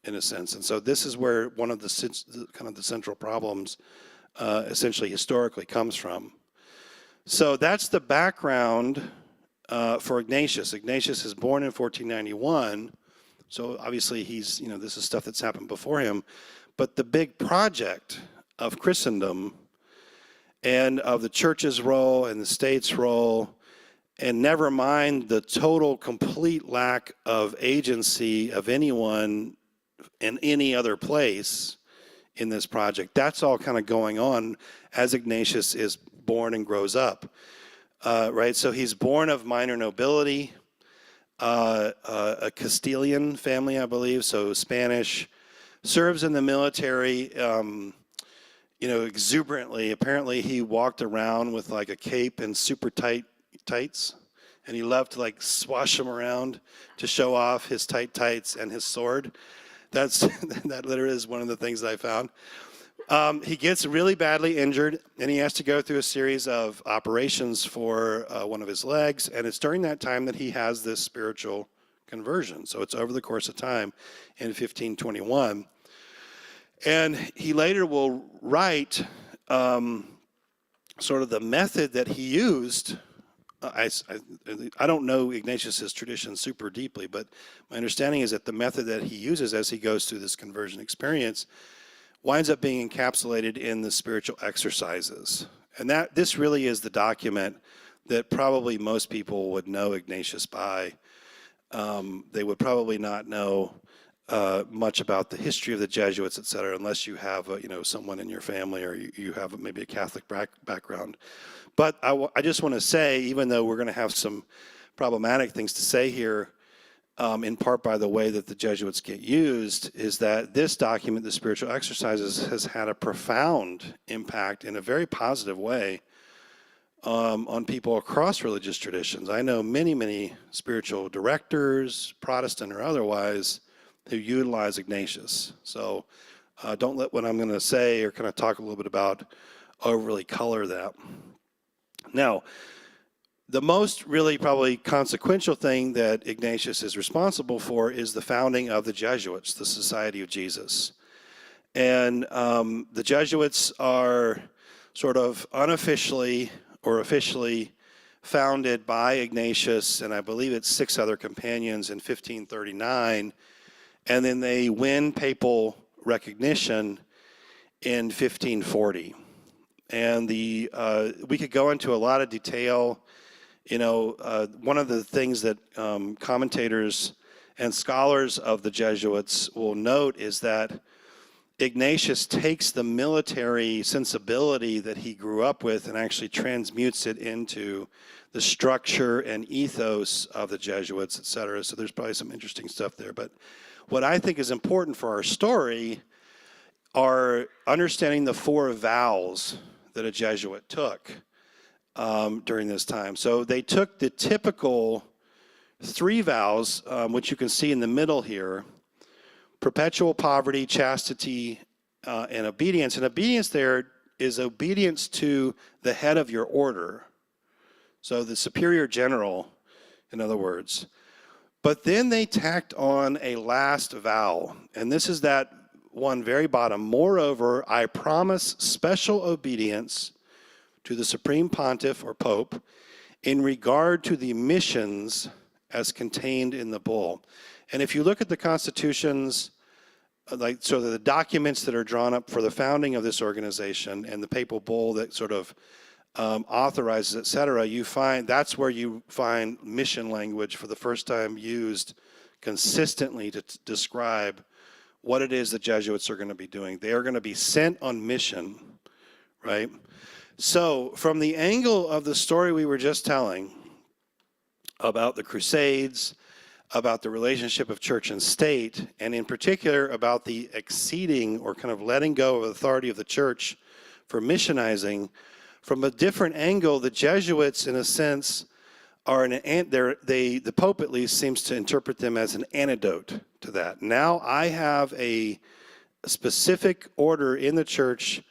in a sense. And so this is where one of the kind of the central problems essentially historically comes from. So that's the background for Ignatius. Ignatius is born in 1491, so obviously he's, this is stuff that's happened before him. But the big project of Christendom and of the church's role and the state's role, and never mind the total, complete lack of agency of anyone in any other place in this project, that's all kind of going on as Ignatius is born and grows up, right? So he's born of minor nobility, a Castilian family, I believe, so Spanish, serves in the military, exuberantly. Apparently he walked around with like a cape and super tights, and he loved to like swash them around to show off his tight tights and his sword. That literally is one of the things that I found. He gets really badly injured, and he has to go through a series of operations for one of his legs, and it's during that time that he has this spiritual conversion. So it's over the course of time in 1521. And he later will write sort of the method that he used. I don't know Ignatius's tradition super deeply, but my understanding is that the method that he uses as he goes through this conversion experience winds up being encapsulated in the spiritual exercises. And this really is the document that probably most people would know Ignatius by. They would probably not know much about the history of the Jesuits, et cetera, unless you have someone in your family or you have maybe a Catholic background. But I just want to say, even though we're going to have some problematic things to say here, in part by the way that the Jesuits get used, is that this document, the Spiritual Exercises, has had a profound impact in a very positive way on people across religious traditions. I know many, many spiritual directors, Protestant or otherwise, who utilize Ignatius. So don't let what I'm going to say or kind of talk a little bit about overly color that. Now, the most really probably consequential thing that Ignatius is responsible for is the founding of the Jesuits, the Society of Jesus. And the Jesuits are sort of unofficially or officially founded by Ignatius, and I believe it's 6 other companions in 1539, and then they win papal recognition in 1540. And we could go into a lot of detail. One of the things that commentators and scholars of the Jesuits will note is that Ignatius takes the military sensibility that he grew up with and actually transmutes it into the structure and ethos of the Jesuits, et cetera. So there's probably some interesting stuff there. But what I think is important for our story are understanding the 4 vowels that a Jesuit took during this time. So they took the typical 3 vows, which you can see in the middle here: perpetual poverty, chastity, and obedience. And obedience there is obedience to the head of your order. So the superior general, in other words. But then they tacked on a last vow. And this is that one very bottom. Moreover, I promise special obedience to the Supreme Pontiff or Pope in regard to the missions as contained in the bull. And if you look at the constitutions, so the documents that are drawn up for the founding of this organization and the papal bull that sort of authorizes, et cetera, that's where you find mission language for the first time used consistently to describe what it is the Jesuits are going to be doing. They are going to be sent on mission, right? So from the angle of the story we were just telling about the Crusades, about the relationship of church and state, and in particular about the exceeding or kind of letting go of authority of the church for missionizing, from a different angle, the Jesuits, in a sense, are the Pope at least seems to interpret them as an antidote to that. Now I have a specific order in the church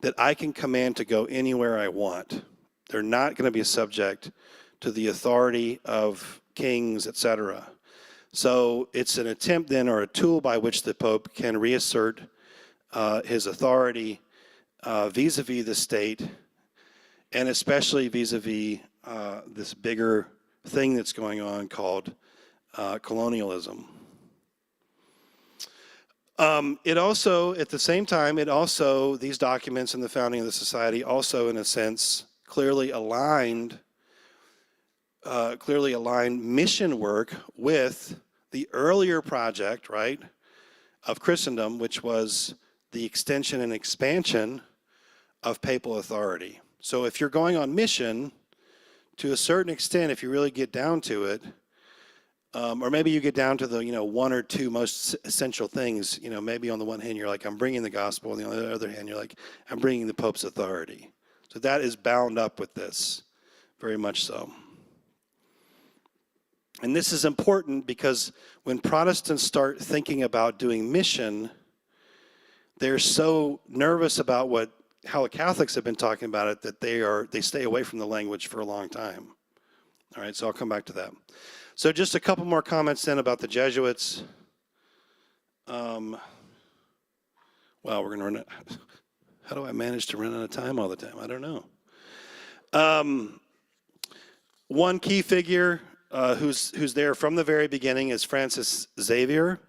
that I can command to go anywhere I want. They're not going to be subject to the authority of kings, etc. So it's an attempt then, or a tool by which the Pope can reassert his authority vis-a-vis the state, and especially vis-a-vis this bigger thing that's going on called colonialism. It also, at the same time, these documents and the founding of the society also, in a sense, clearly aligned mission work with the earlier project, right, of Christendom, which was the extension and expansion of papal authority. So if you're going on mission, to a certain extent, if you really get down to it, or maybe you get down to the 1 or 2 most essential things, maybe on the one hand you're like, I'm bringing the gospel, and on the other hand you're like, I'm bringing the Pope's authority. So that is bound up with this, very much so. And this is important because when Protestants start thinking about doing mission, they're so nervous about how the Catholics have been talking about it that they stay away from the language for a long time. All right, so I'll come back to that. So just a couple more comments then about the Jesuits. Wow, we're going to run out. How do I manage to run out of time all the time? I don't know. One key figure who's there from the very beginning is Francis Xavier.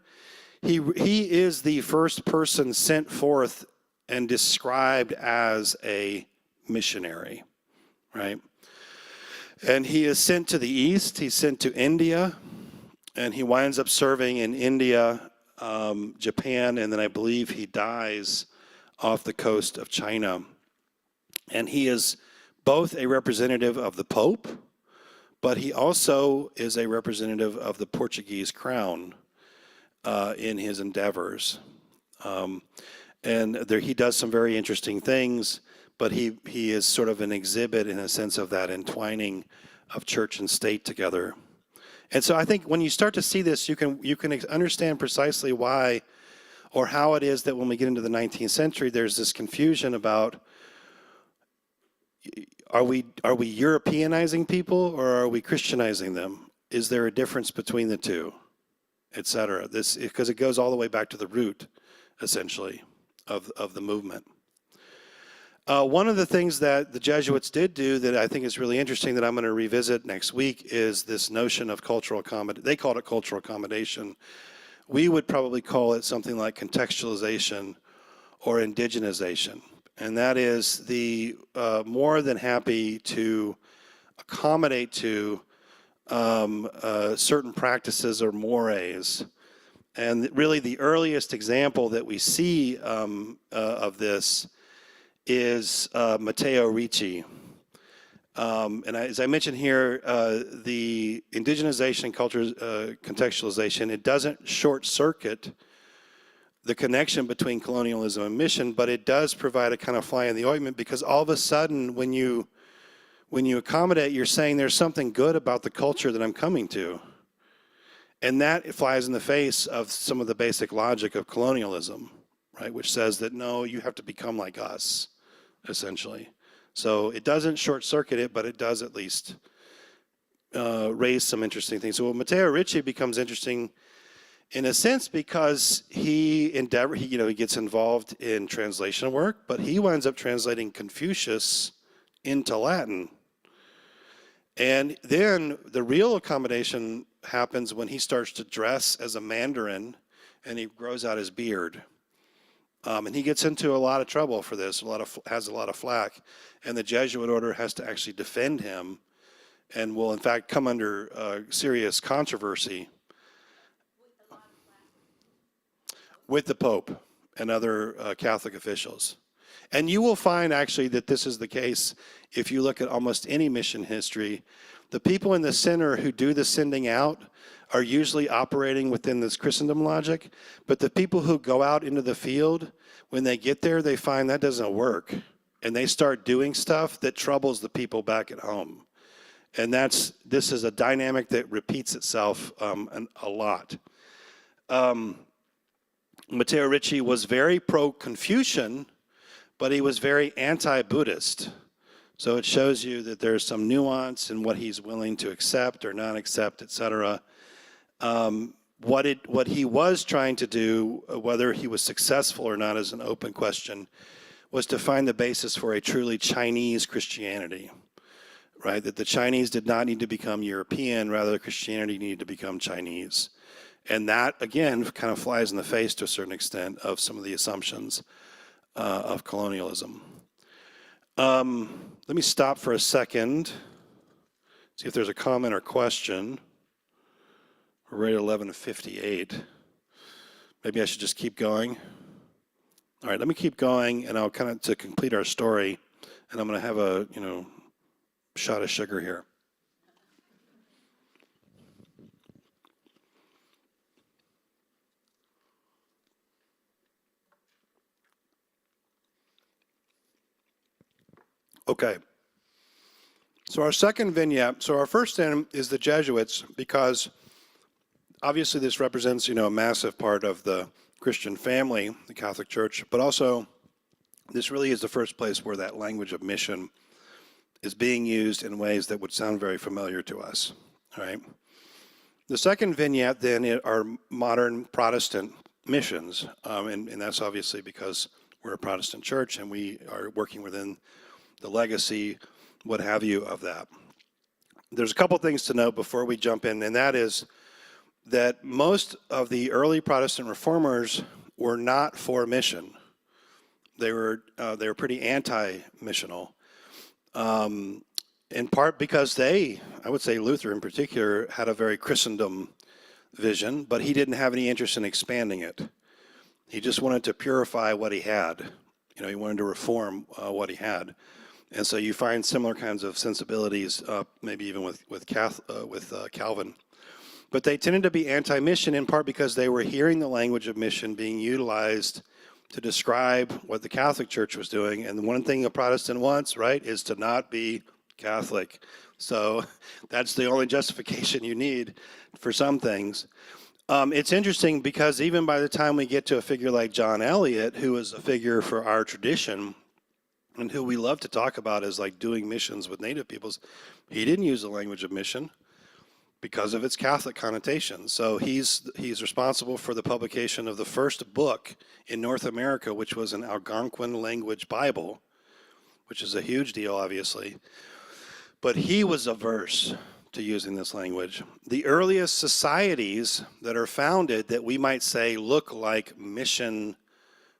He is the first person sent forth and described as a missionary, right? And he is sent to the east, he's sent to India, and he winds up serving in India Japan, and then I believe he dies off the coast of China. And he is both a representative of the Pope, but he also is a representative of the Portuguese crown in his endeavors. And there, he does some very interesting things, but he is sort of an exhibit in a sense of that entwining of church and state together. And so I think when you start to see this, you can understand precisely why or how it is that when we get into the 19th century, there's this confusion about, are we Europeanizing people or are we Christianizing them? Is there a difference between the two, et cetera? This, because it goes all the way back to the root, essentially, of the movement. One of the things that the Jesuits did do that I think is really interesting that I'm going to revisit next week is this notion of cultural accommodation. They called it cultural accommodation. We would probably call it something like contextualization or indigenization. And that is the more than happy to accommodate to certain practices or mores. And really the earliest example that we see of this is Matteo Ricci. And as I mentioned here, the indigenization, culture, contextualization, it doesn't short circuit the connection between colonialism and mission, but it does provide a kind of fly in the ointment, because all of a sudden when you accommodate, you're saying there's something good about the culture that I'm coming to. And that flies in the face of some of the basic logic of colonialism, right? Which says that no, you have to become like us, essentially. So it doesn't short circuit it, but it does at least raise some interesting things. So Matteo Ricci becomes interesting in a sense because he gets involved in translation work, but he winds up translating Confucius into Latin. And then the real accommodation happens when he starts to dress as a Mandarin and he grows out his beard. And he gets into a lot of trouble for this, has a lot of flack. And the Jesuit order has to actually defend him and will in fact come under serious controversy with the Pope and other Catholic officials. And you will find actually that this is the case if you look at almost any mission history. The people in the center who do the sending out are usually operating within this Christendom logic, but the people who go out into the field, when they get there, they find that doesn't work. And they start doing stuff that troubles the people back at home. And this is a dynamic that repeats itself a lot. Matteo Ricci was very pro-Confucian, but he was very anti-Buddhist. So it shows you that there's some nuance in what he's willing to accept or not accept, et cetera. What he was trying to do, whether he was successful or not is an open question, was to find the basis for a truly Chinese Christianity, right? That the Chinese did not need to become European, rather Christianity needed to become Chinese. And that, again, kind of flies in the face to a certain extent of some of the assumptions of colonialism. Let me stop for a second, see if there's a comment or question. We're right at 11:58. Maybe I should just keep going. All right, let me keep going, and I'll kind of, to complete our story, and I'm going to have a, shot of sugar here. Okay. So our second vignette, so our first end is the Jesuits, because obviously this represents, a massive part of the Christian family, the Catholic Church, but also this really is the first place where that language of mission is being used in ways that would sound very familiar to us, all right? The second vignette then are modern Protestant missions, and that's obviously because we're a Protestant church and we are working within the legacy, what have you, of that. There's a couple things to note before we jump in, and that is that most of the early Protestant reformers were not for mission. They were pretty anti-missional, in part because I would say Luther in particular, had a very Christendom vision, but he didn't have any interest in expanding it. He just wanted to purify what he had. He wanted to reform what he had. And so you find similar kinds of sensibilities, maybe even with Calvin. But they tended to be anti-mission in part because they were hearing the language of mission being utilized to describe what the Catholic Church was doing. And one thing a Protestant wants, right, is to not be Catholic. So that's the only justification you need for some things. It's interesting because even by the time we get to a figure like John Eliot, who is a figure for our tradition and who we love to talk about as like doing missions with Native peoples, he didn't use the language of mission because of its Catholic connotations. So he's responsible for the publication of the first book in North America, which was an Algonquin language Bible, which is a huge deal, obviously. But he was averse to using this language. The earliest societies that are founded that we might say look like mission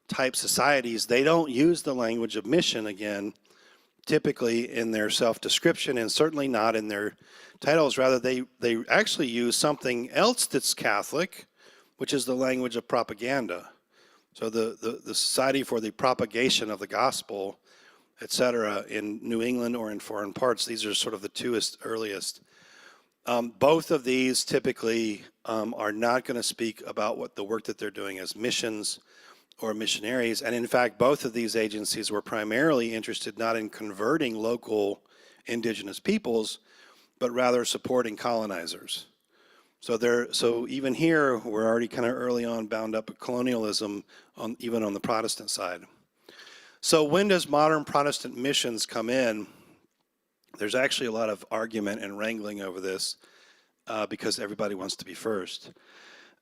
type societies, they don't use the language of mission again, typically in their self-description and certainly not in their titles. Rather, they actually use something else that's Catholic, which is the language of propaganda. So the Society for the Propagation of the Gospel, etc., in New England or in foreign parts, these are sort of the two earliest. Both of these typically are not going to speak about what the work that they're doing as missions or missionaries. And in fact, both of these agencies were primarily interested not in converting local indigenous peoples, but rather supporting colonizers. So even here, we're already kind of early on bound up with colonialism, even on the Protestant side. So when does modern Protestant missions come in? There's actually a lot of argument and wrangling over this because everybody wants to be first.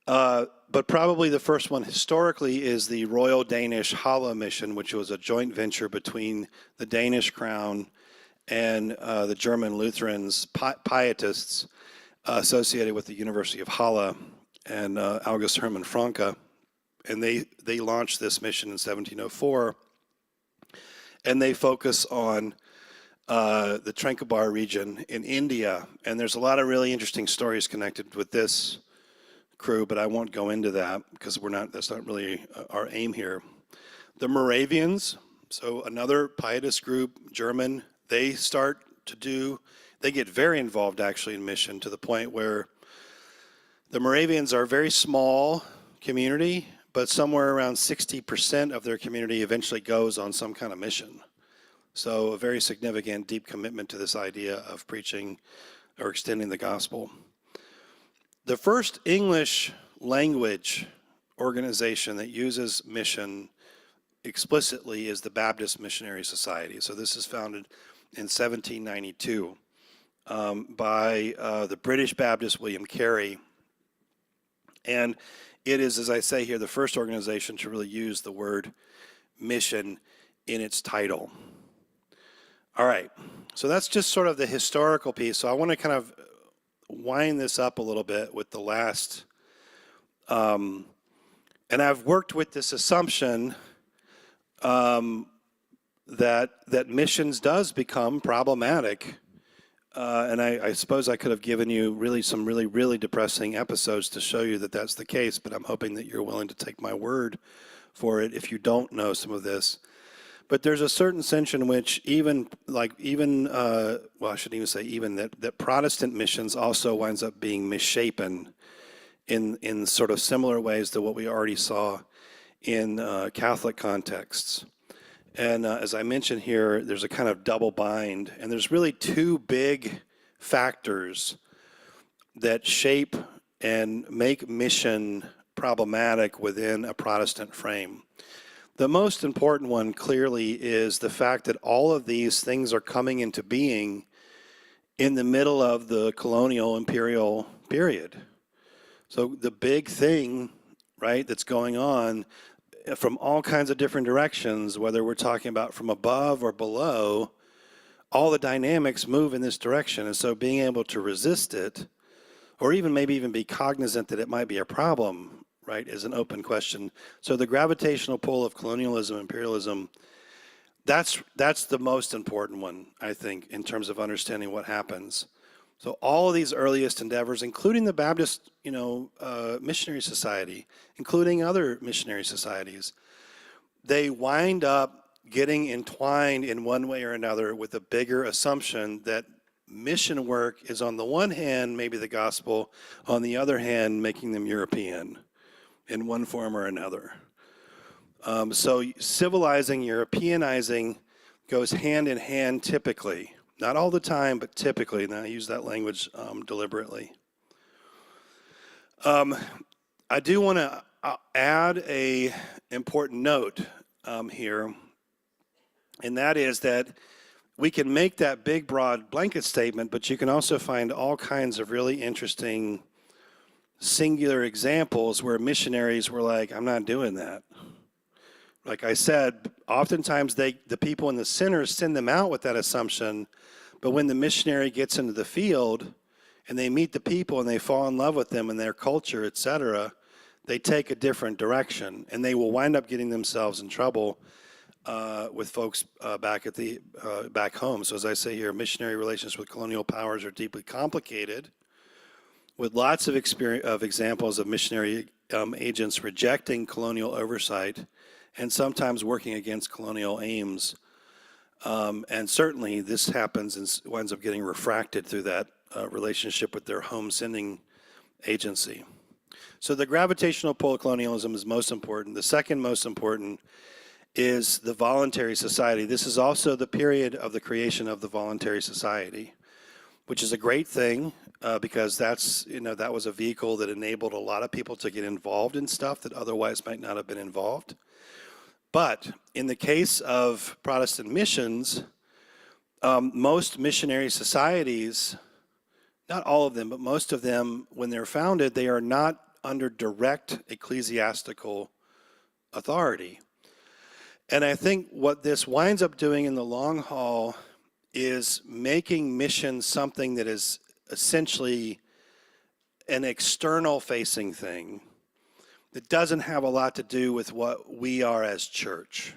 But probably the first one historically is the Royal Danish Halle Mission, which was a joint venture between the Danish crown and the German Lutherans, pietists associated with the University of Halle and August Hermann Francke. And they launched this mission in 1704. And they focus on the Tranquebar region in India. And there's a lot of really interesting stories connected with this crew, but I won't go into that because that's not really our aim here. The Moravians, so another pietist group, German, they get very involved actually in mission to the point where the Moravians are a very small community, but somewhere around 60% of their community eventually goes on some kind of mission. So a very significant, deep commitment to this idea of preaching or extending the gospel. The first English language organization that uses mission explicitly is the Baptist Missionary Society. So this is founded in 1792 by the British Baptist William Carey. And it is, as I say here, the first organization to really use the word mission in its title. All right, so that's just sort of the historical piece. So I want to kind of wind this up a little bit with the last, and I've worked with this assumption that missions does become problematic. And I suppose I could have given you really some really depressing episodes to show you that that's the case, but I'm hoping that you're willing to take my word for it if you don't know some of this. But there's a certain sense in which I shouldn't even say even, that Protestant missions also winds up being misshapen in sort of similar ways to what we already saw in Catholic contexts. And as I mentioned here, there's a kind of double bind, and there's really two big factors that shape and make mission problematic within a Protestant frame. The most important one clearly is the fact that all of these things are coming into being in the middle of the colonial imperial period. So the big thing, right, that's going on from all kinds of different directions, whether we're talking about from above or below, all the dynamics move in this direction. And so being able to resist it, or maybe even be cognizant that it might be a problem, right, is an open question. So the gravitational pull of colonialism, imperialism, that's the most important one, I think, in terms of understanding what happens. So all of these earliest endeavors, including the Baptist, Missionary Society, including other missionary societies, they wind up getting entwined in one way or another with a bigger assumption that mission work is, on the one hand, maybe the gospel, on the other hand, making them European in one form or another. So civilizing, Europeanizing goes hand in hand typically. Not all the time, but typically, and I use that language deliberately. I do want to add a important note here, and that is that we can make that big, broad blanket statement, but you can also find all kinds of really interesting singular examples where missionaries were like, I'm not doing that. Like I said, oftentimes the people in the center send them out with that assumption, but when the missionary gets into the field and they meet the people and they fall in love with them and their culture, etc., they take a different direction, and they will wind up getting themselves in trouble with folks back home. So as I say here, missionary relations with colonial powers are deeply complicated, with lots of examples of missionary agents rejecting colonial oversight and sometimes working against colonial aims. And certainly this happens and winds up getting refracted through that relationship with their home sending agency. So the gravitational pull of colonialism is most important. The second most important is the Voluntary Society. This is also the period of the creation of the Voluntary Society, which is a great thing because that was a vehicle that enabled a lot of people to get involved in stuff that otherwise might not have been involved. But in the case of Protestant missions, most missionary societies, not all of them, but most of them, when they're founded, they are not under direct ecclesiastical authority. And I think what this winds up doing in the long haul is making mission something that is essentially an external facing thing that doesn't have a lot to do with what we are as church.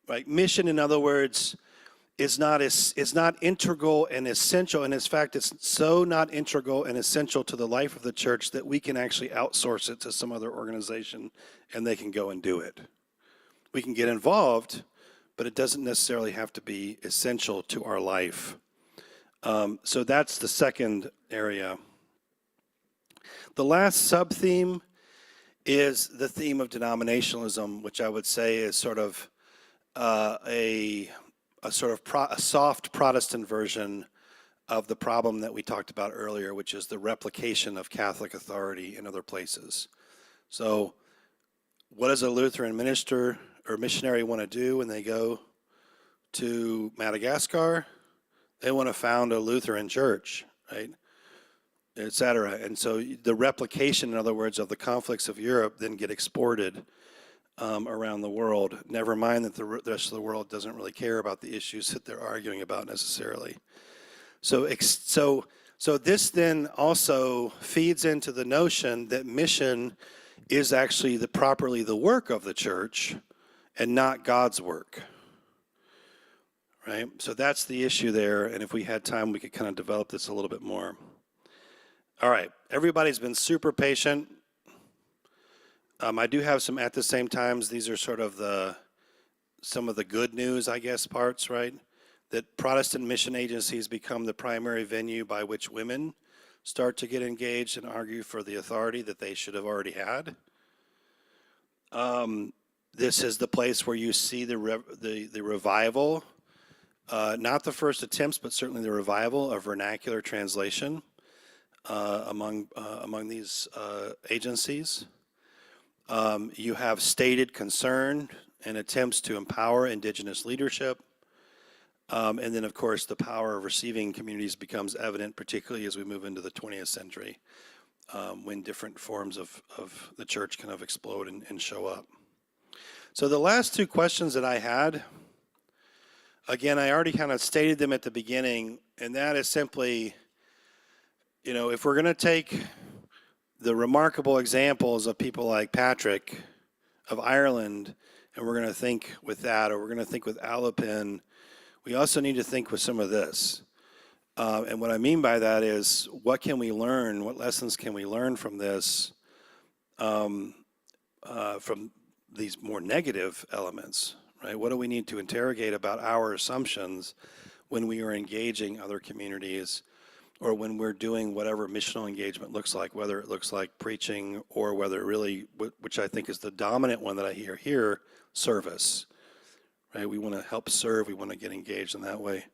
Right? Mission, in other words, is not integral and essential, and in fact, it's so not integral and essential to the life of the church that we can actually outsource it to some other organization and they can go and do it. We can get involved, but it doesn't necessarily have to be essential to our life. So that's the second area. The last sub-theme is the theme of denominationalism, which I would say is sort of a soft Protestant version of the problem that we talked about earlier, which is the replication of Catholic authority in other places. So what does a Lutheran minister or missionary want to do when they go to Madagascar? They want to found a Lutheran church, right? Et cetera. And so the replication, in other words, of the conflicts of Europe then get exported around the world. Never mind that the rest of the world doesn't really care about the issues that they're arguing about necessarily. So this then also feeds into the notion that mission is actually properly the work of the church and not God's work. Right? So that's the issue there, and if we had time, we could kind of develop this a little bit more. All right, everybody's been super patient. I do have some at the same times. These are sort of some of the good news, I guess, parts, right? That Protestant mission agencies become the primary venue by which women start to get engaged and argue for the authority that they should have already had. This is the place where you see the revival, not the first attempts, but certainly the revival of vernacular translation among these agencies. You have stated concern and attempts to empower indigenous leadership. And then, of course, the power of receiving communities becomes evident, particularly as we move into the 20th century, when different forms of the church kind of explode and show up. So the last two questions that I had, again, I already kind of stated them at the beginning, and that is simply, if we're going to take the remarkable examples of people like Patrick of Ireland, and we're going to think with that, or we're going to think with Alapin, we also need to think with some of this. And what I mean by that is, what can we learn? What lessons can we learn from this, from these more negative elements, right? What do we need to interrogate about our assumptions when we are engaging other communities, or when we're doing whatever missional engagement looks like, whether it looks like preaching or whether it really, which I think is the dominant one that I hear here, service, right? We want to help serve, we want to get engaged in that way.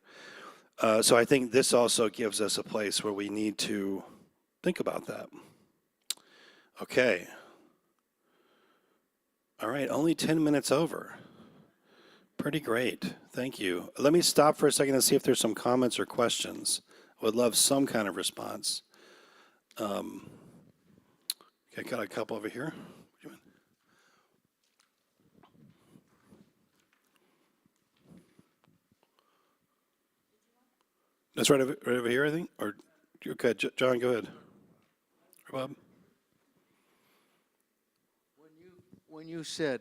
So I think this also gives us a place where we need to think about that. Okay. All right, only 10 minutes over. Pretty great, thank you. Let me stop for a second and see if there's some comments or questions. I would love some kind of response. Okay, got a couple over here. That's right over here, I think. Or okay, John, go ahead. Or Bob. When you said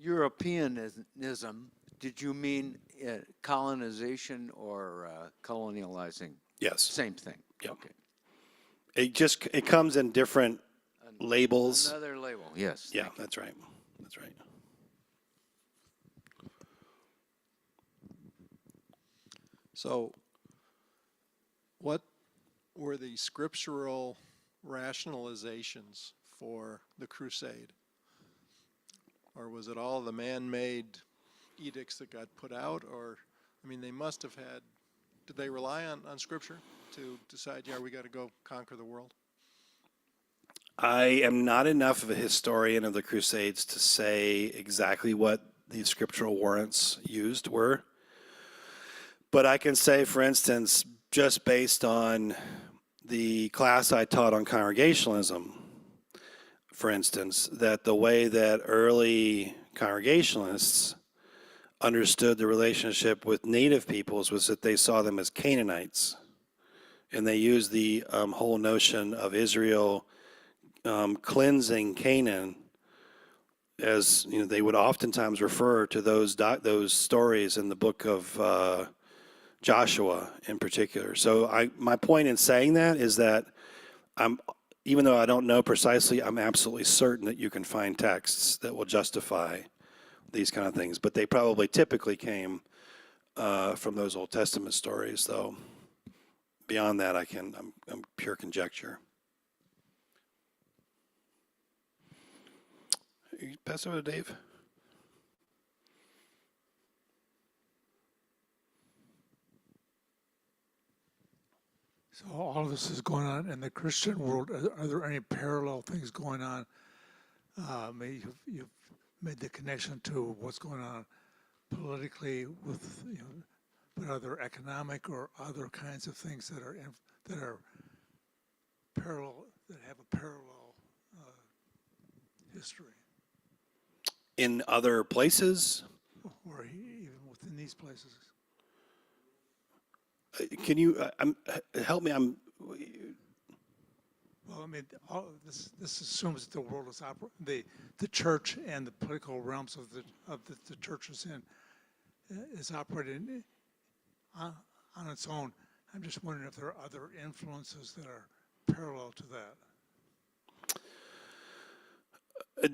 Europeanism, did you mean colonization or colonializing? Yes. Same thing. Yep. Okay. It comes in different labels. Another label. Yes. Yeah, that's right. That's right. So, what were the scriptural rationalizations for the crusade? Or was it all the man-made edicts that got put out? Or, I mean, they must have had, did they rely on scripture to decide, yeah, we got to go conquer the world? I am not enough of a historian of the Crusades to say exactly what the scriptural warrants used were. But I can say, for instance, just based on the class I taught on Congregationalism, for instance, that the way that early Congregationalists understood the relationship with native peoples was that they saw them as Canaanites. And they used the whole notion of Israel cleansing Canaan as, you know, they would oftentimes refer to those stories in the book of Joshua in particular. So my point in saying that is that even though I don't know precisely, I'm absolutely certain that you can find texts that will justify these kind of things. But they probably typically came from those Old Testament stories, though. Beyond that, I'm pure conjecture. You pass over to Dave. So all of this is going on in the Christian world. Are there any parallel things going on? Maybe you've made the connection to what's going on politically with, you know, but are there economic or other kinds of things that are parallel, that have a parallel history? In other places? Or even within these places? Can you help me? Well, I mean, this assumes that the world is the church and the political realms of the church is operating on its own. I'm just wondering if there are other influences that are parallel to that.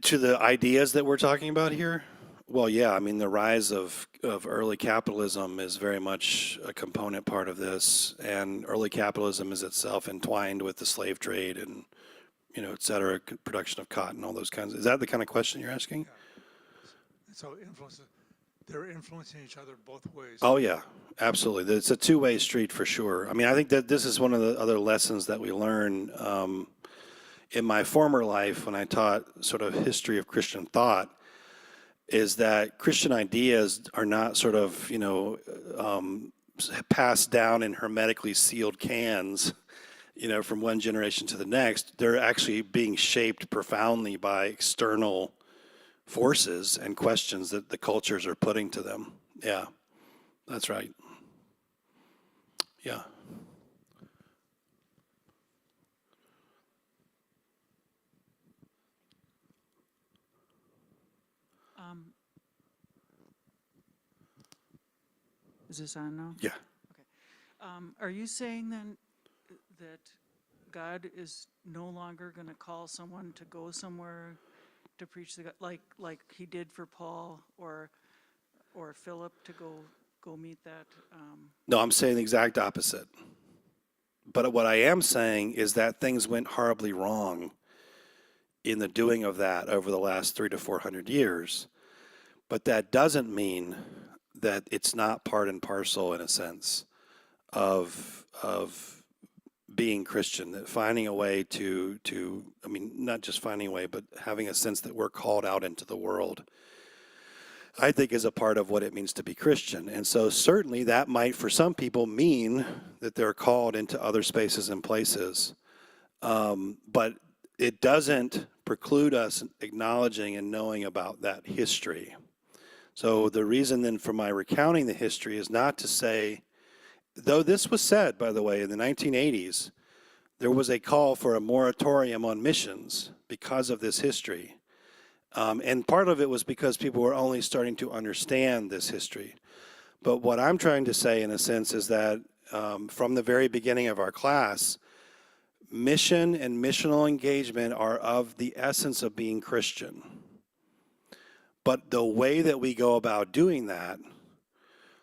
To the ideas that we're talking about here? Well, yeah, I mean, the rise of early capitalism is very much a component part of this, and early capitalism is itself entwined with the slave trade and, you know, et cetera, production of cotton, all those kinds. Is that the kind of question you're asking? Yeah. So they're influencing each other both ways. Oh, yeah, absolutely. It's a two-way street for sure. I mean, I think that this is one of the other lessons that we learn in my former life when I taught sort of history of Christian thought, is that Christian ideas are not sort of, you know, passed down in hermetically sealed cans, you know, from one generation to the next. They're actually being shaped profoundly by external forces and questions that the cultures are putting to them. Yeah, that's right. Yeah. Is this on now? Yeah. Are you saying then that God is no longer going to call someone to go somewhere to preach like he did for Paul or Philip to go meet that? No, I'm saying the exact opposite. But what I am saying is that things went horribly wrong in the doing of that over the last 300 to 400 years. But that doesn't mean that it's not part and parcel, in a sense, of being Christian. That finding a way to I mean, not just finding a way, but having a sense that we're called out into the world, I think is a part of what it means to be Christian. And so certainly that might, for some people, mean that they're called into other spaces and places. But it doesn't preclude us acknowledging and knowing about that history. So the reason then for my recounting the history is not to say, though this was said, by the way, in the 1980s, there was a call for a moratorium on missions because of this history. And part of it was because people were only starting to understand this history. But what I'm trying to say, in a sense, is that from the very beginning of our class, mission and missional engagement are of the essence of being Christian. But the way that we go about doing that,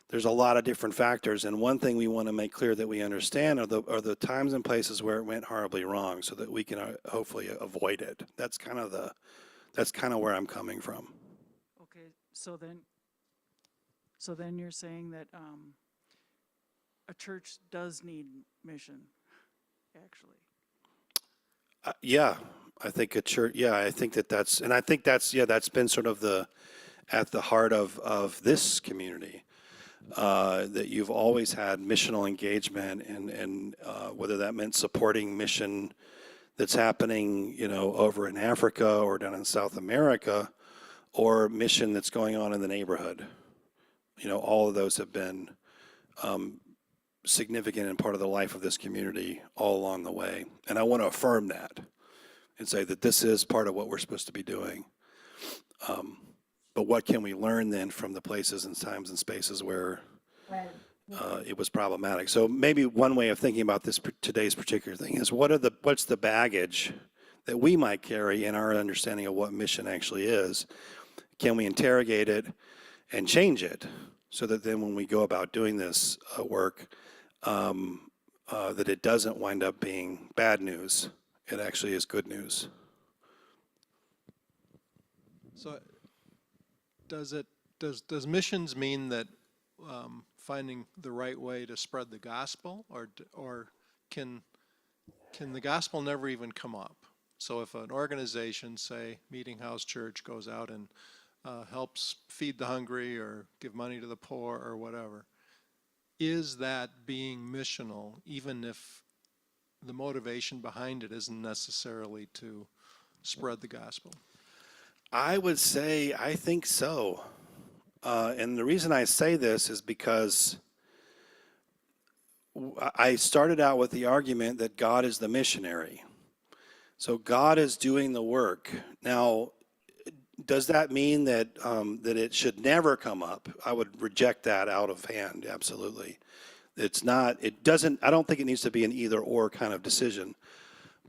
there's a lot of different factors. And one thing we want to make clear that we understand are the times and places where it went horribly wrong, so that we can hopefully avoid it. That's kind of where I'm coming from. Okay, so then you're saying that a church does need mission, actually. Yeah, I think a church. Yeah, I think that's been sort of at the heart of this community. That you've always had missional engagement, and whether that meant supporting mission that's happening, over in Africa or down in South America, or mission that's going on in the neighborhood. All of those have been significant and part of the life of this community all along the way. And I want to affirm that and say that this is part of what we're supposed to be doing. But what can we learn then from the places and times and spaces where it was problematic? So maybe one way of thinking about today's particular thing is what's the baggage that we might carry in our understanding of what mission actually is? Can we interrogate it and change it so that then when we go about doing this work, that it doesn't wind up being bad news? It actually is good news. So does missions mean that finding the right way to spread the gospel, or can the gospel never even come up? So if an organization, say Meeting House Church, goes out and helps feed the hungry or give money to the poor or whatever, is that being missional, even if the motivation behind it isn't necessarily to spread the gospel? I would say I think so. And the reason I say this is because I started out with the argument that God is the missionary. So God is doing the work. Now, does that mean that it should never come up? I would reject that out of hand, absolutely. It's not, it doesn't, I don't think it needs to be an either or kind of decision.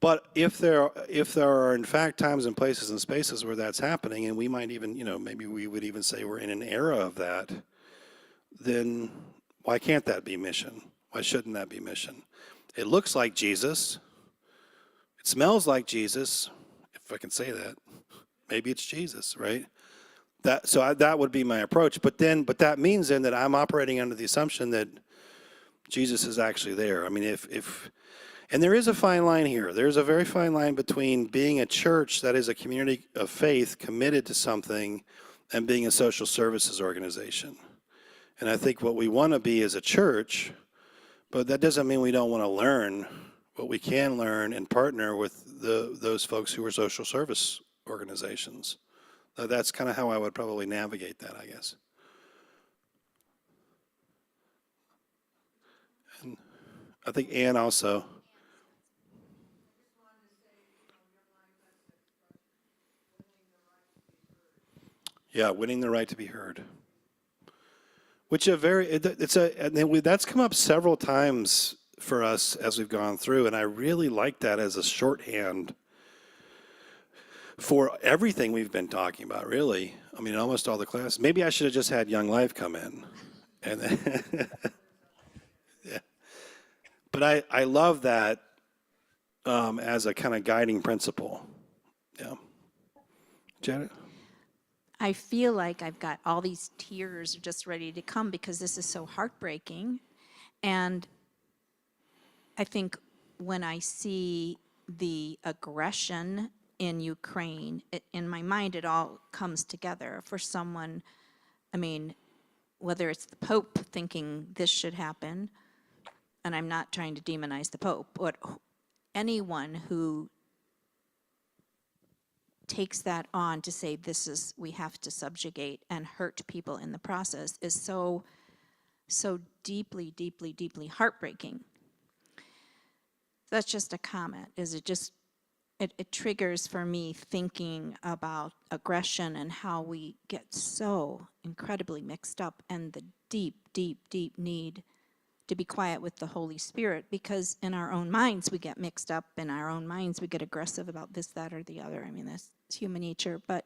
But if there are in fact times and places and spaces where that's happening, and we might even, maybe we would even say we're in an era of that, then why can't that be mission? Why shouldn't that be mission? It looks like Jesus. It smells like Jesus, if I can say that. Maybe it's Jesus, right? That would be my approach. But that means then that I'm operating under the assumption that Jesus is actually there. I mean, and there is a fine line here. There's a very fine line between being a church that is a community of faith committed to something and being a social services organization. And I think what we want to be is a church, but that doesn't mean we don't want to learn what we can learn and partner with those folks who are social service organizations. That's kind of how I would probably navigate that, I guess. And I think Ann also. Yeah, winning the right to be heard. Which that's come up several times for us as we've gone through, and I really like that as a shorthand for everything we've been talking about, really. I mean, almost all the classes. Maybe I should have just had Young Life come in. And then yeah. But I love that as a kind of guiding principle. Yeah. Janet? I feel like I've got all these tears just ready to come because this is so heartbreaking. And I think when I see the aggression in Ukraine, in my mind, it all comes together for someone. I mean, whether it's the Pope thinking this should happen, and I'm not trying to demonize the Pope, but anyone who takes that on to say we have to subjugate and hurt people in the process is so deeply, deeply, deeply heartbreaking. That's just a comment. It triggers for me thinking about aggression and how we get so incredibly mixed up, and the deep, deep, deep need to be quiet with the Holy Spirit, because in our own minds we get mixed up, in our own minds we get aggressive about this, that, or the other. I mean, that's human nature. But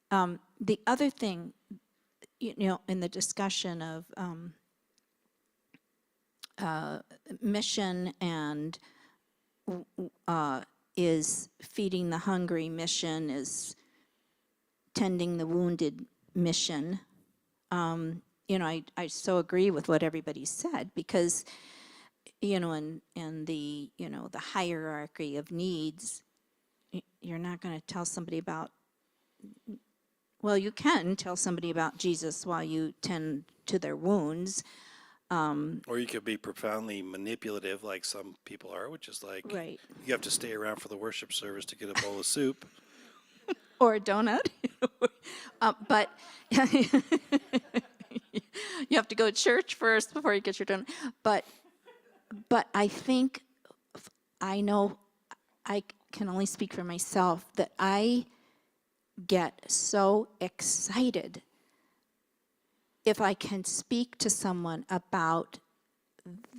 the other thing, in the discussion of mission and is feeding the hungry mission, is tending the wounded mission. I so agree with what everybody said, because, in the, the hierarchy of needs, you're not going to tell somebody about, well, you can tell somebody about Jesus while you tend to their wounds. Or you could be profoundly manipulative, like some people are, which is like, Right. you have to stay around for the worship service to get a bowl of soup. Or a donut. But you have to go to church first before you get your donut. But I think, I know, I can only speak for myself, that I get so excited if I can speak to someone about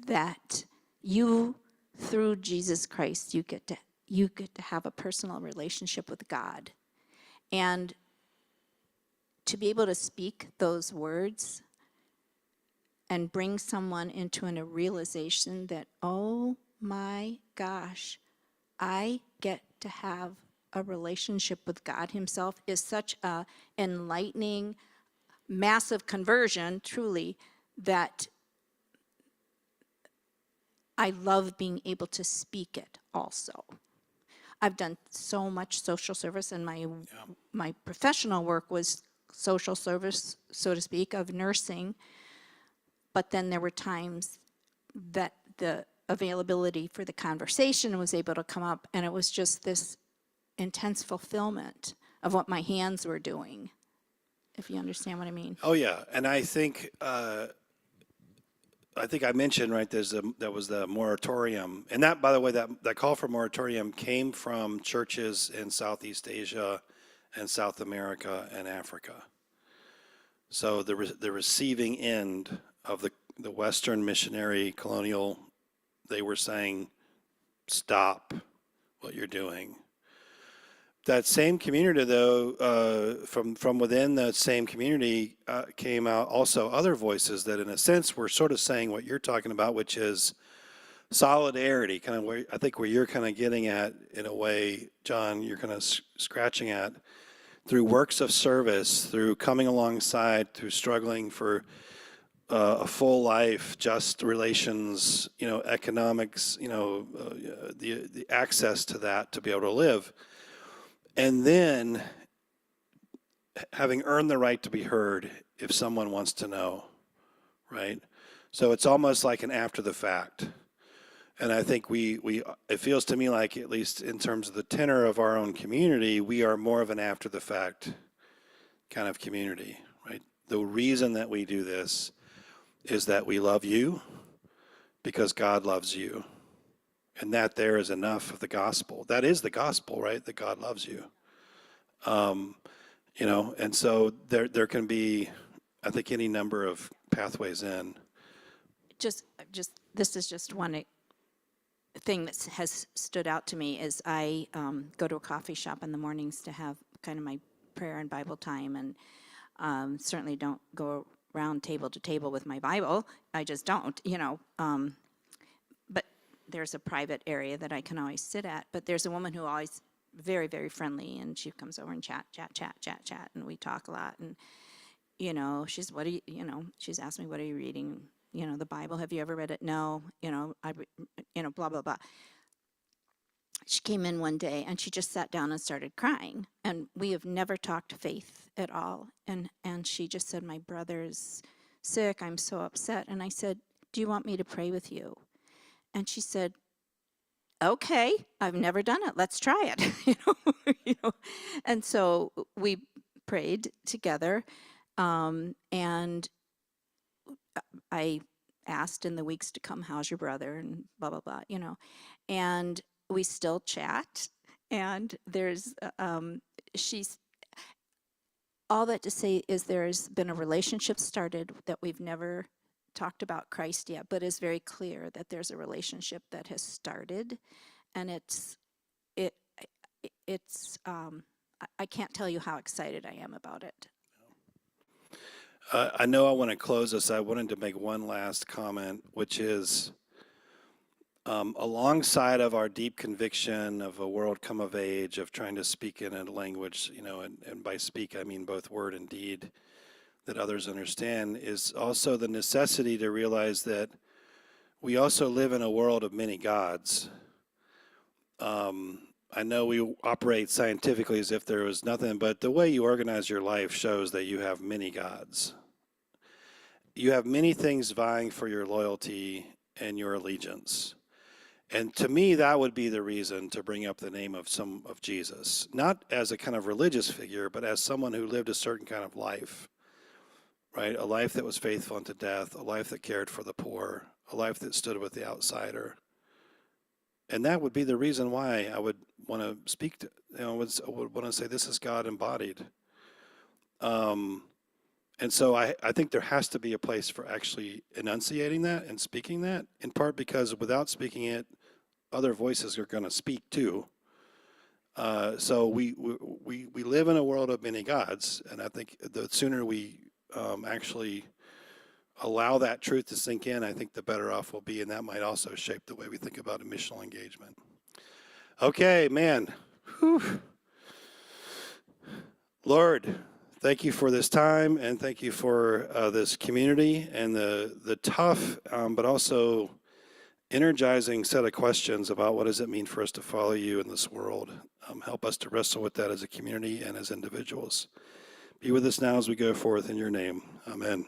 that through Jesus Christ, you get to have a personal relationship with God. And to be able to speak those words and bring someone into a realization that, oh my gosh, I get to have a relationship with God himself, is such a enlightening, massive conversion, truly, that I love being able to speak it also. I've done so much social service, and my professional work was social service, so to speak, of nursing. But then there were times that the availability for the conversation was able to come up, and it was just this intense fulfillment of what my hands were doing, if you understand what I mean. Oh yeah, and I think I mentioned, right, that was the moratorium, and that, by the way, that call for moratorium came from churches in Southeast Asia and South America and Africa. So the receiving end of the Western missionary colonial, they were saying, stop what you're doing. That same community, though, from within that same community came out also other voices that, in a sense, were sort of saying what you're talking about, which is solidarity, kind of where I think where you're kind of getting at, in a way, John, you're kind of scratching at, through works of service, through coming alongside, through struggling for a full life, just relations, economics, the access to that to be able to live. And then having earned the right to be heard if someone wants to know, right? So it's almost like an after the fact. And I think it feels to me like, at least in terms of the tenor of our own community, we are more of an after the fact kind of community, right? The reason that we do this is that we love you because God loves you. And that there is enough of the gospel. That is the gospel, right? That God loves you. And so there can be, I think any number of pathways in. Just this is just one thing that has stood out to me is I go to a coffee shop in the mornings to have kind of my prayer and Bible time, and certainly don't go around table to table with my Bible. I just don't, but there's a private area that I can always sit at. But there's a woman who always very, very friendly, and she comes over and chat, and we talk a lot. And she's she's asked me, what are you reading? The Bible. Have you ever read it? No. Blah blah blah. She came in one day and she just sat down and started crying. And we have never talked faith at all. And she just said, my brother's sick. I'm so upset. And I said, do you want me to pray with you? And she said, okay, I've never done it. Let's try it. And so we prayed together. And I asked in the weeks to come, how's your brother? And blah, blah, blah, and we still chat. And there's, she's, all that to say is there's been a relationship started that we've never talked about Christ yet, but it's very clear that there's a relationship that has started, and I can't tell you how excited I am about it. I know I want to close this. I wanted to make one last comment, which is alongside of our deep conviction of a world come of age, of trying to speak in a language, and by speak I mean both word and deed, that others understand, is also the necessity to realize that we also live in a world of many gods. I know we operate scientifically as if there was nothing, but the way you organize your life shows that you have many gods. You have many things vying for your loyalty and your allegiance. And to me, that would be the reason to bring up the name of Jesus, not as a kind of religious figure, but as someone who lived a certain kind of life, right? A life that was faithful unto death, a life that cared for the poor, a life that stood with the outsider. And that would be the reason why I would want to speak to, I would want to say this is God embodied. And so I think there has to be a place for actually enunciating that and speaking that, in part because without speaking it, other voices are going to speak too. So we live in a world of many gods, and I think the sooner we actually allow that truth to sink in, I think the better off we'll be, and that might also shape the way we think about a missional engagement. Okay, man. Whew. Lord, thank you for this time, and thank you for this community and the tough but also energizing set of questions about what does it mean for us to follow you in this world. Help us to wrestle with that as a community and as individuals. Be with us now as we go forth in your name. Amen.